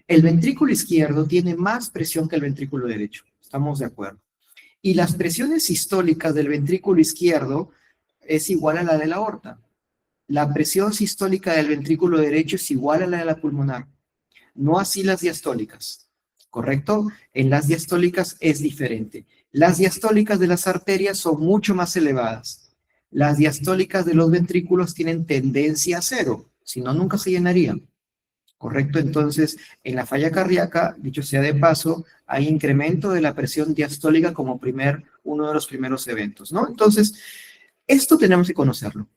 B: El ventrículo izquierdo tiene más presión que el ventrículo derecho, estamos de acuerdo. Y las presiones sistólicas del ventrículo izquierdo es igual a la de la aorta. La presión sistólica del ventrículo derecho es igual a la de la pulmonar. No así las diastólicas, ¿correcto? En las diastólicas es diferente. Las diastólicas de las arterias son mucho más elevadas. Las diastólicas de los ventrículos tienen tendencia a cero, si no, nunca se llenarían. ¿Correcto? Entonces, en la falla cardíaca, dicho sea de paso, hay incremento de la presión diastólica como uno de los primeros eventos, ¿no? Entonces, esto tenemos que conocerlo.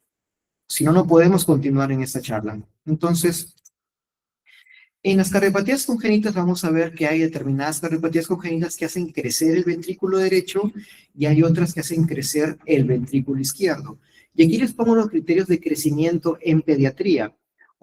B: Si no, no podemos continuar en esta charla. Entonces, en las cardiopatías congénitas vamos a ver que hay determinadas cardiopatías congénitas que hacen crecer el ventrículo derecho y hay otras que hacen crecer el ventrículo izquierdo. Y aquí les pongo los criterios de crecimiento en pediatría.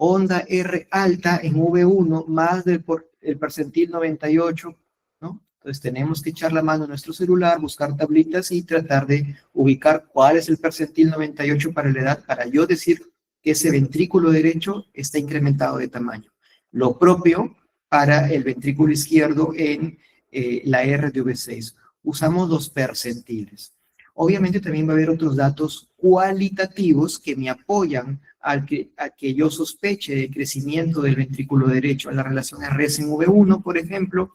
B: Onda R alta en V1 más del el percentil 98, ¿no? Entonces tenemos que echar la mano a nuestro celular, buscar tablitas y tratar de ubicar cuál es el percentil 98 para la edad, para yo decir que ese ventrículo derecho está incrementado de tamaño. Lo propio para el ventrículo izquierdo en la R de V6. Usamos los percentiles. Obviamente también va a haber otros datos cualitativos que me apoyan a que yo sospeche de crecimiento del ventrículo derecho, la relación RS en V1, por ejemplo,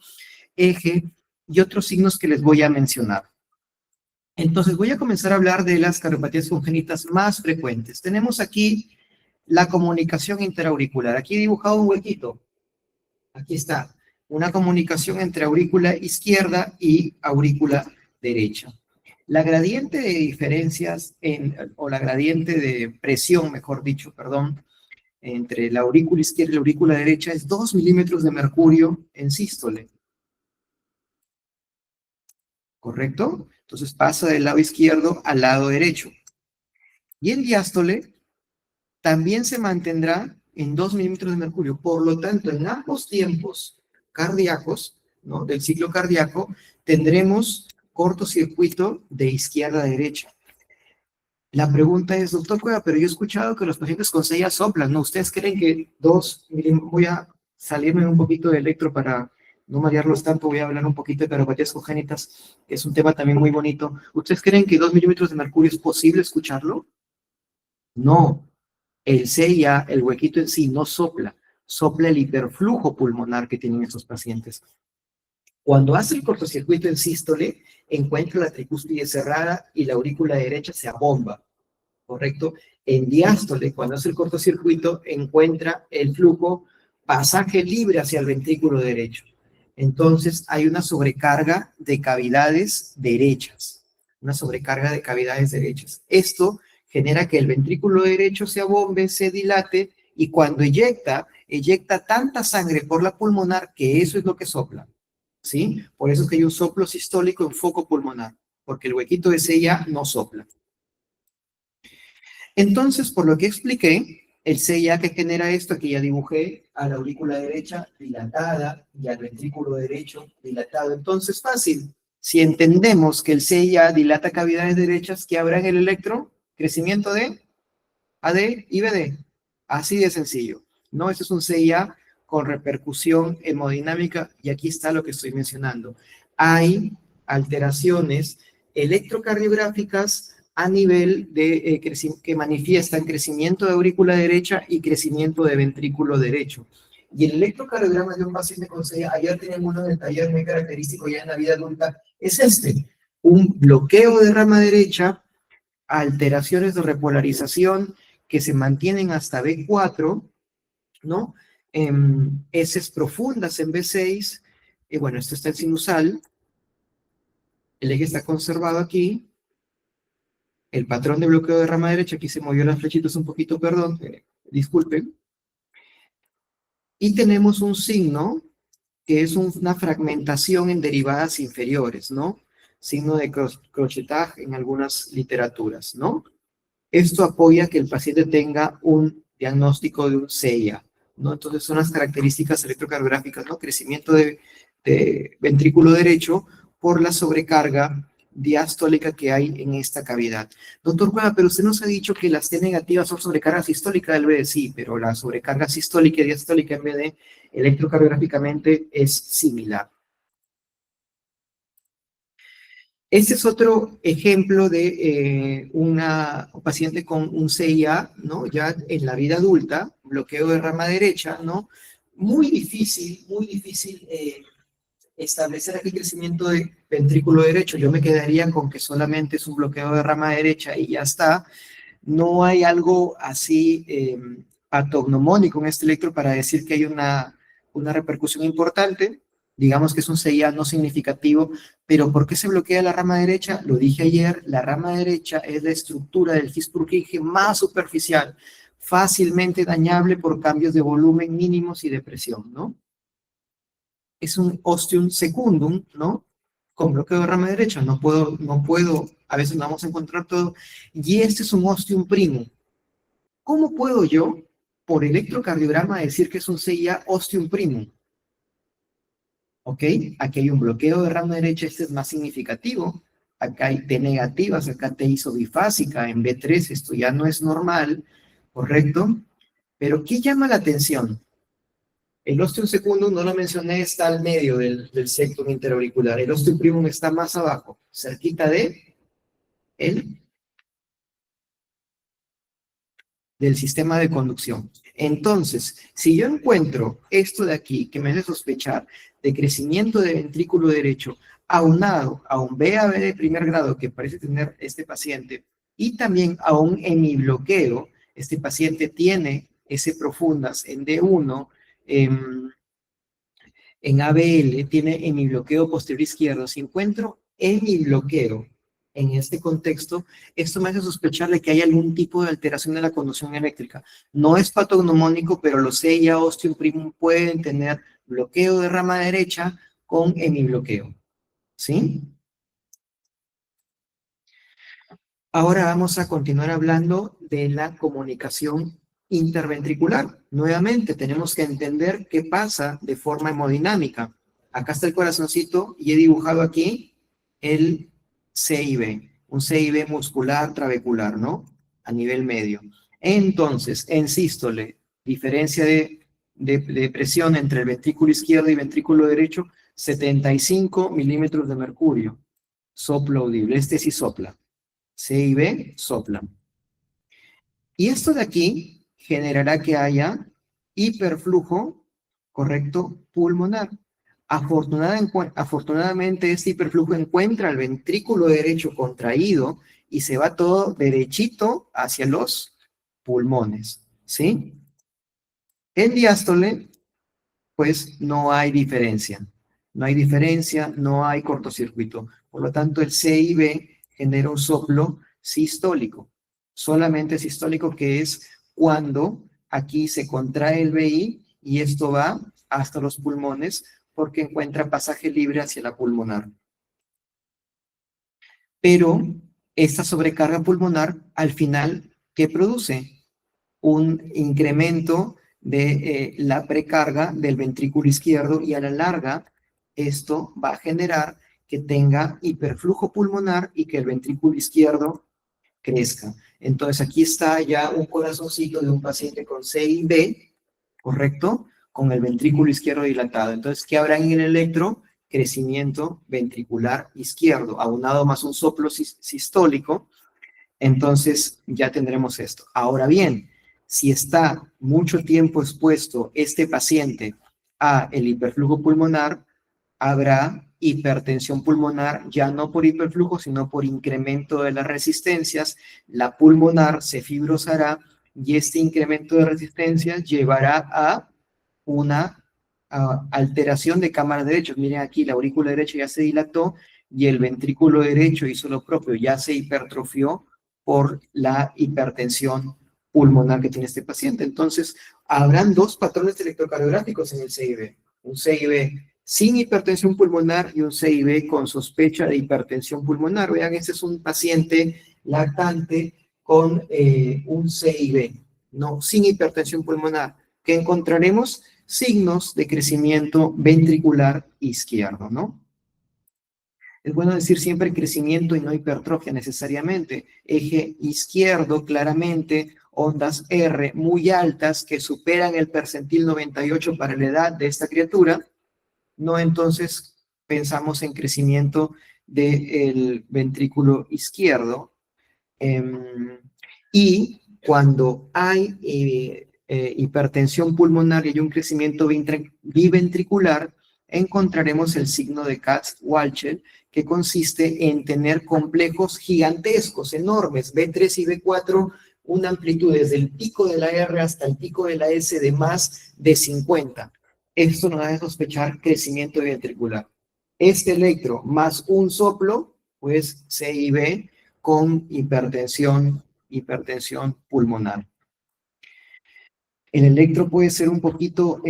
B: eje y otros signos que les voy a mencionar. Entonces voy a comenzar a hablar de las cardiopatías congénitas más frecuentes. Tenemos aquí la comunicación interauricular. Aquí he dibujado un huequito. Aquí está, una comunicación entre aurícula izquierda y aurícula derecha. La gradiente de diferencias, o la gradiente de presión, mejor dicho, perdón, entre la aurícula izquierda y la aurícula derecha es 2 milímetros de mercurio en sístole. ¿Correcto? Entonces pasa del lado izquierdo al lado derecho. Y en diástole también se mantendrá en 2 milímetros de mercurio. Por lo tanto, en ambos tiempos cardíacos ¿no? Del ciclo cardíaco, tendremos cortocircuito de izquierda a derecha. La pregunta es, doctor Cueva, pero yo he escuchado que los pacientes con CIA soplan, ¿no? ¿Ustedes creen que voy a salirme un poquito de electro para no marearlos tanto, voy a hablar un poquito de peropatías congénitas, que es un tema también muy bonito. ¿Ustedes creen que 2 milímetros de mercurio es posible escucharlo? No. El CIA, el huequito en sí, no sopla. Sopla el hiperflujo pulmonar que tienen estos pacientes. Cuando hace el cortocircuito en sístole, encuentra la tricúspide cerrada y la aurícula derecha se abomba, ¿correcto? En diástole, cuando hace el cortocircuito, encuentra el flujo pasaje libre hacia el ventrículo derecho. Entonces, hay una sobrecarga de cavidades derechas. Una sobrecarga de cavidades derechas. Esto genera que el ventrículo derecho se abombe, se dilate, y cuando eyecta tanta sangre por la pulmonar que eso es lo que sopla. ¿Sí? Por eso es que hay un soplo sistólico en foco pulmonar, porque el huequito de CIA no sopla. Entonces, por lo que expliqué, el CIA que genera esto, aquí ya dibujé a la aurícula derecha dilatada y al ventrículo derecho dilatado. Entonces, fácil. Si entendemos que el CIA dilata cavidades derechas, ¿qué habrá en el electro? Crecimiento de AD y BD. Así de sencillo. No, este es un CIA con repercusión hemodinámica, y aquí está lo que estoy mencionando. Hay alteraciones electrocardiográficas a nivel de que manifiestan crecimiento de aurícula derecha y crecimiento de ventrículo derecho. Y el electrocardiograma de un paciente con CIA, ayer teníamos uno en el taller muy característico ya en la vida adulta, es este, un bloqueo de rama derecha, alteraciones de repolarización que se mantienen hasta B4, ¿no? Heces profundas en B6, bueno, esto está en sinusal, el eje está conservado aquí, el patrón de bloqueo de rama derecha, aquí se movió las flechitas un poquito, perdón, disculpen, y tenemos un signo que es una fragmentación en derivadas inferiores, ¿no? Signo de crochetage en algunas literaturas, ¿no? Esto apoya que el paciente tenga un diagnóstico de un CIA, ¿no? Entonces son las características electrocardiográficas, ¿no? Crecimiento de ventrículo derecho por la sobrecarga diastólica que hay en esta cavidad. Doctor Cueva, pero usted nos ha dicho que las T negativas son sobrecarga sistólica del BD, sí, pero la sobrecarga sistólica y diastólica en BD electrocardiográficamente es similar. Este es otro ejemplo de un paciente con un CIA, ¿no? Ya en la vida adulta, bloqueo de rama derecha, ¿no? Muy difícil establecer aquí crecimiento de ventrículo derecho. Yo me quedaría con que solamente es un bloqueo de rama derecha y ya está. No hay algo así patognomónico en este electro para decir que hay una repercusión importante. Digamos que es un CIA no significativo, pero ¿por qué se bloquea la rama derecha? Lo dije ayer, la rama derecha es la estructura del His-Purkinje más superficial, fácilmente dañable por cambios de volumen mínimos y de presión, ¿no? Es un ostium secundum, ¿no? Con bloqueo de rama derecha, no puedo, a veces no vamos a encontrar todo, y este es un ostium primum. ¿Cómo puedo yo, por electrocardiograma, decir que es un CIA ostium primum? ¿Ok? Aquí hay un bloqueo de rama derecha, este es más significativo. Acá hay T negativas, acá T isobifásica, en B3 esto ya no es normal, ¿correcto? Pero ¿qué llama la atención? El ostium secundum, no lo mencioné, está al medio del septum interauricular. El ostium primum está más abajo, cerquita del sistema de conducción. Entonces, si yo encuentro esto de aquí, que me hace sospechar de crecimiento de ventrículo derecho, aunado a un BAB de primer grado que parece tener este paciente, y también a un hemibloqueo, este paciente tiene S profundas en D1, en ABL, tiene hemibloqueo posterior izquierdo. Si encuentro hemibloqueo en este contexto, esto me hace sospechar de que hay algún tipo de alteración de la conducción eléctrica. No es patognomónico, pero los CIA ostium primum pueden tener bloqueo de rama derecha con hemibloqueo. ¿Sí? Ahora vamos a continuar hablando de la comunicación interventricular. Nuevamente, tenemos que entender qué pasa de forma hemodinámica. Acá está el corazoncito y he dibujado aquí el CIB, un CIB muscular trabecular, ¿no? A nivel medio. Entonces, en sístole, diferencia de presión entre el ventrículo izquierdo y ventrículo derecho, 75 milímetros de mercurio. Soplo audible. Este sí sopla. CIB sopla. Y esto de aquí generará que haya hiperflujo, correcto, pulmonar. Afortunadamente, este hiperflujo encuentra el ventrículo derecho contraído y se va todo derechito hacia los pulmones, ¿sí? En diástole, pues no hay diferencia. No hay diferencia, no hay cortocircuito. Por lo tanto, el CIB genera un soplo sistólico. Solamente sistólico, que es cuando aquí se contrae el VI y esto va hasta los pulmones porque encuentra pasaje libre hacia la pulmonar. Pero esta sobrecarga pulmonar, al final, ¿qué produce? Un incremento de la precarga del ventrículo izquierdo y a la larga esto va a generar que tenga hiperflujo pulmonar y que el ventrículo izquierdo crezca. Entonces aquí está ya un corazoncito de un paciente con CIB, ¿correcto? Con el ventrículo izquierdo dilatado. Entonces, ¿qué habrá en el electro? Crecimiento ventricular izquierdo, aunado más un soplo sistólico. Entonces ya tendremos esto. Ahora bien, si está mucho tiempo expuesto este paciente a el hiperflujo pulmonar, habrá hipertensión pulmonar, ya no por hiperflujo, sino por incremento de las resistencias. La pulmonar se fibrosará y este incremento de resistencias llevará a una alteración de cámara derecha. Miren aquí, la aurícula derecha ya se dilató y el ventrículo derecho hizo lo propio, ya se hipertrofió por la hipertensión pulmonar que tiene este paciente. Entonces, habrán dos patrones electrocardiográficos en el CIB. Un CIB sin hipertensión pulmonar y un CIB con sospecha de hipertensión pulmonar. Vean, este es un paciente lactante con un CIB, no, sin hipertensión pulmonar, que encontraremos signos de crecimiento ventricular izquierdo, ¿no? Es bueno decir siempre crecimiento y no hipertrofia necesariamente. Eje izquierdo, claramente, ondas R muy altas que superan el percentil 98 para la edad de esta criatura. No, entonces pensamos en crecimiento del ventrículo izquierdo. Y cuando hay hipertensión pulmonar y hay un crecimiento biventricular, encontraremos el signo de Katz-Walcher, que consiste en tener complejos gigantescos, enormes, B3 y B4, una amplitud desde el pico de la R hasta el pico de la S de más de 50. Esto nos hace sospechar crecimiento ventricular. Este electro más un soplo, pues CIB con hipertensión pulmonar. El electro puede ser un poquito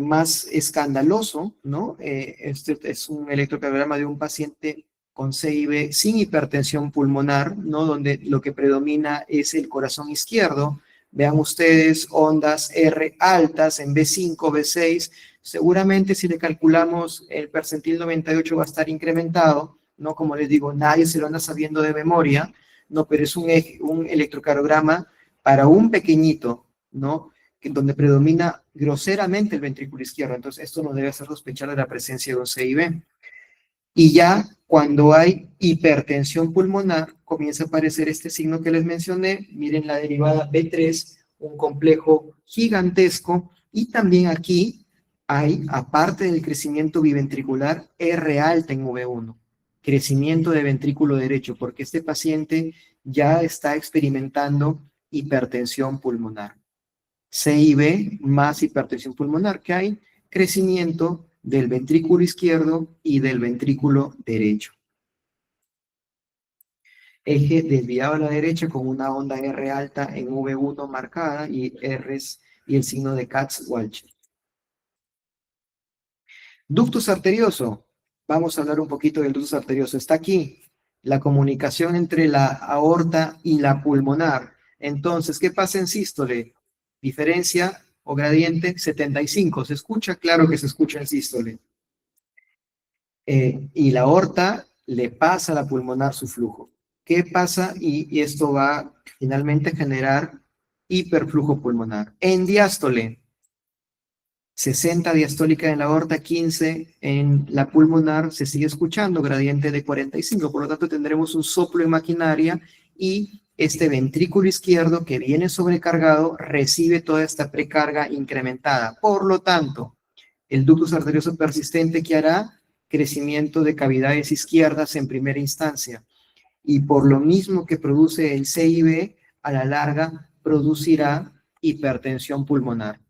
B: más escandaloso, ¿no? Este es un electrocardiograma de un paciente con CIB sin hipertensión pulmonar, ¿no? Donde lo que predomina es el corazón izquierdo. Vean ustedes ondas R altas en B5, B6. Seguramente si le calculamos el percentil 98 va a estar incrementado, ¿no? Como les digo, nadie se lo anda sabiendo de memoria, ¿no? Pero es un electrocardiograma para un pequeñito, ¿no? Donde predomina groseramente el ventrículo izquierdo. Entonces, esto nos debe hacer sospechar de la presencia de un CIB. Y ya cuando hay hipertensión pulmonar, comienza a aparecer este signo que les mencioné. Miren la derivada B3, un complejo gigantesco. Y también aquí hay, aparte del crecimiento biventricular, R alta en V1. Crecimiento de ventrículo derecho, porque este paciente ya está experimentando hipertensión pulmonar. CIB más hipertensión pulmonar, que hay crecimiento del ventrículo izquierdo y del ventrículo derecho. Eje desviado a la derecha con una onda R alta en V1 marcada y Rs y el signo de Katz-Walcher. Ductus arterioso. Vamos a hablar un poquito del ductus arterioso. Está aquí la comunicación entre la aorta y la pulmonar. Entonces, ¿qué pasa en sístole? Diferencia o gradiente 75. ¿Se escucha? Claro que se escucha en sístole. y la aorta le pasa a la pulmonar su flujo. ¿Qué pasa? Y esto va finalmente a generar hiperflujo pulmonar. En diástole, 60 diastólica en la aorta, 15 en la pulmonar, se sigue escuchando, gradiente de 45, por lo tanto tendremos un soplo en maquinaria y este ventrículo izquierdo que viene sobrecargado recibe toda esta precarga incrementada. Por lo tanto, el ductus arterioso persistente que hará crecimiento de cavidades izquierdas en primera instancia y por lo mismo que produce el CIB, a la larga producirá hipertensión pulmonar.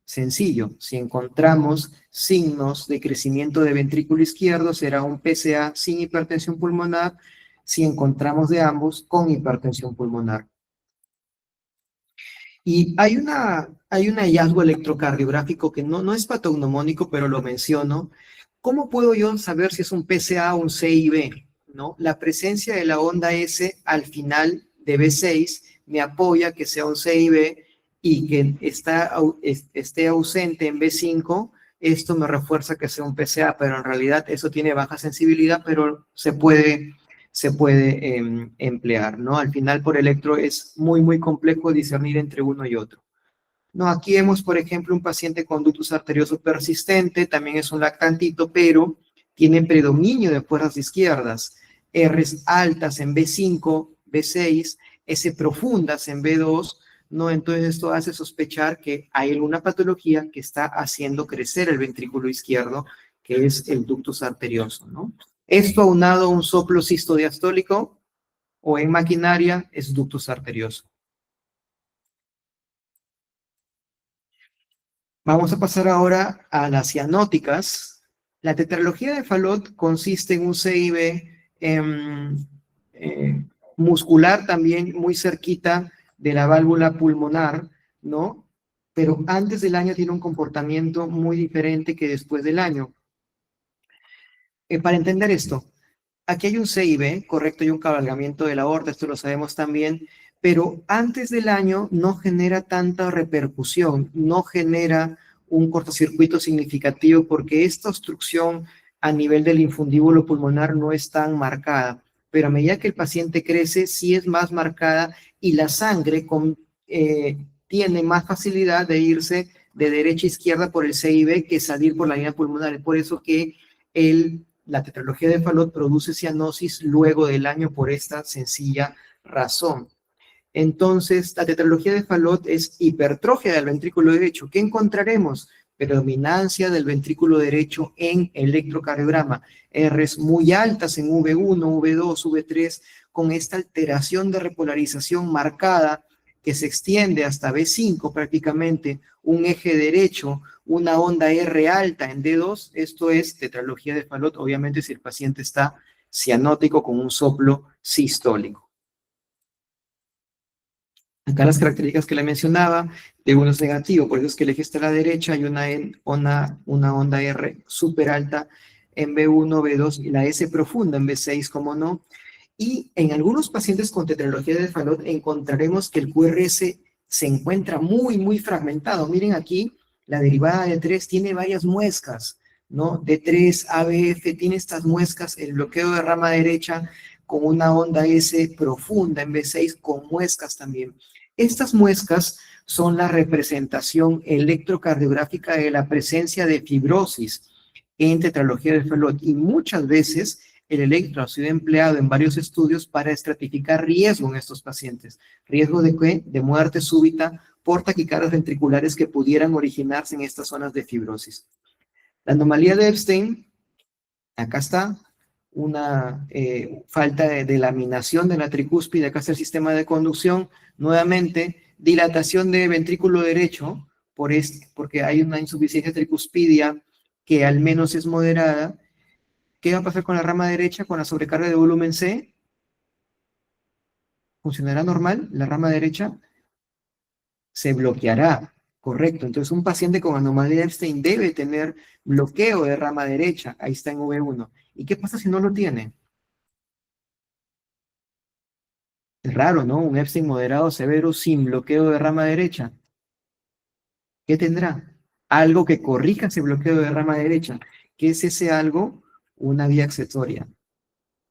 B: Sencillo, si encontramos signos de crecimiento de ventrículo izquierdo, será un PCA sin hipertensión pulmonar, si encontramos de ambos con hipertensión pulmonar. Y hay un hallazgo electrocardiográfico que no es patognomónico, pero lo menciono. ¿Cómo puedo yo saber si es un PCA o un CIB? ¿No? La presencia de la onda S al final de B6 me apoya que sea un CIB y que esté ausente en B5, esto me refuerza que sea un PCA, pero en realidad eso tiene baja sensibilidad, pero se puede emplear, ¿no? Al final por electro es muy complejo discernir entre uno y otro. No, aquí vemos, por ejemplo, un paciente con ductus arterioso persistente, también es un lactantito, pero tiene predominio de fuerzas izquierdas, Rs altas en B5, B6, S profundas en B2, ¿no? Entonces esto hace sospechar que hay alguna patología que está haciendo crecer el ventrículo izquierdo, que es el ductus arterioso, ¿no? Esto aunado a un soplo sistodiastólico o en maquinaria es ductus arterioso. Vamos a pasar ahora a las cianóticas. La tetralogía de Fallot consiste en un CIB muscular también muy cerquita de la válvula pulmonar, ¿no? Pero antes del año tiene un comportamiento muy diferente que después del año. Para entender esto, aquí hay un CIB, correcto, y un cabalgamiento de la aorta, esto lo sabemos también, pero antes del año no genera tanta repercusión, no genera un cortocircuito significativo porque esta obstrucción a nivel del infundíbulo pulmonar no es tan marcada, pero a medida que el paciente crece sí es más marcada y la sangre tiene más facilidad de irse de derecha a izquierda por el CIB que salir por la línea pulmonar. Es por eso que la tetralogía de Fallot produce cianosis luego del año por esta sencilla razón. Entonces, la tetralogía de Fallot es hipertrofia del ventrículo derecho. ¿Qué encontraremos? Predominancia del ventrículo derecho en electrocardiograma. Rs muy altas en V1, V2, V3, con esta alteración de repolarización marcada que se extiende hasta B5 prácticamente, un eje derecho, una onda R alta en D2, esto es tetralogía de Fallot, obviamente si el paciente está cianótico con un soplo sistólico. Acá las características que le mencionaba, de uno es negativo, por eso es que el eje está a la derecha, hay una onda R súper alta en B1, B2 y la S profunda en B6, como no. Y en algunos pacientes con tetralogía de Fallot encontraremos que el QRS se encuentra muy fragmentado. Miren aquí, la derivada de 3 tiene varias muescas, ¿no? D3, ABF, tiene estas muescas, el bloqueo de rama derecha con una onda S profunda en B6 con muescas también. Estas muescas son la representación electrocardiográfica de la presencia de fibrosis en tetralogía de Fallot y muchas veces el electro ha sido empleado en varios estudios para estratificar riesgo en estos pacientes. ¿Riesgo de qué? De muerte súbita por taquicardias ventriculares que pudieran originarse en estas zonas de fibrosis. La anomalía de Epstein, acá está, una falta de laminación de la tricúspide, acá está el sistema de conducción, nuevamente, dilatación de ventrículo derecho, porque hay una insuficiencia tricuspidia que al menos es moderada. ¿Qué va a pasar con la rama derecha, con la sobrecarga de volumen C? ¿Funcionará normal la rama derecha? Se bloqueará, correcto. Entonces un paciente con anomalía de Epstein debe tener bloqueo de rama derecha, ahí está en V1. ¿Y qué pasa si no lo tiene? Es raro, ¿no? Un Epstein moderado severo sin bloqueo de rama derecha. ¿Qué tendrá? Algo que corrija ese bloqueo de rama derecha. ¿Qué es ese algo? una vía accesoria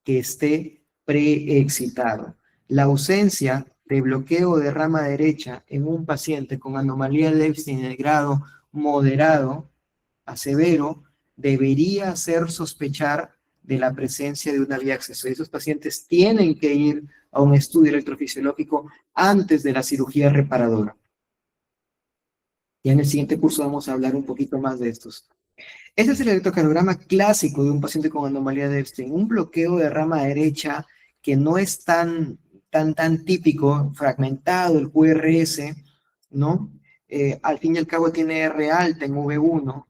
B: que esté preexcitado. La ausencia de bloqueo de rama derecha en un paciente con anomalía de Epstein de grado moderado a severo debería hacer sospechar de la presencia de una vía accesoria. Esos pacientes tienen que ir a un estudio electrofisiológico antes de la cirugía reparadora. Ya en el siguiente curso vamos a hablar un poquito más de estos. Este es el electrocardiograma clásico de un paciente con anomalía de Epstein, un bloqueo de rama derecha que no es tan típico, fragmentado el QRS, ¿no? Al fin y al cabo tiene R alta en V1.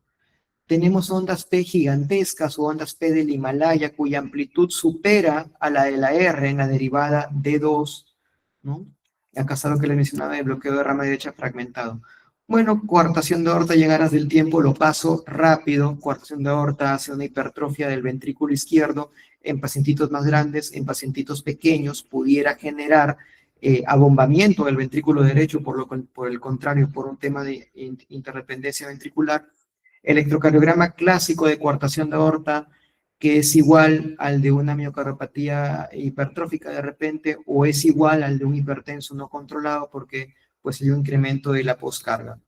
B: Tenemos ondas P gigantescas o ondas P del Himalaya cuya amplitud supera a la de la R en la derivada D2, ¿no? Acá está lo que les mencionaba de bloqueo de rama derecha fragmentado. Bueno, coartación de aorta, llegaras del tiempo, lo paso rápido. Coartación de aorta hace una hipertrofia del ventrículo izquierdo en pacientitos más grandes, en pacientitos pequeños, pudiera generar abombamiento del ventrículo derecho, por el contrario, por un tema de interdependencia ventricular. Electrocardiograma clásico de coartación de aorta, que es igual al de una miocardiopatía hipertrófica de repente, o es igual al de un hipertenso no controlado porque pues hay un incremento de la poscarga.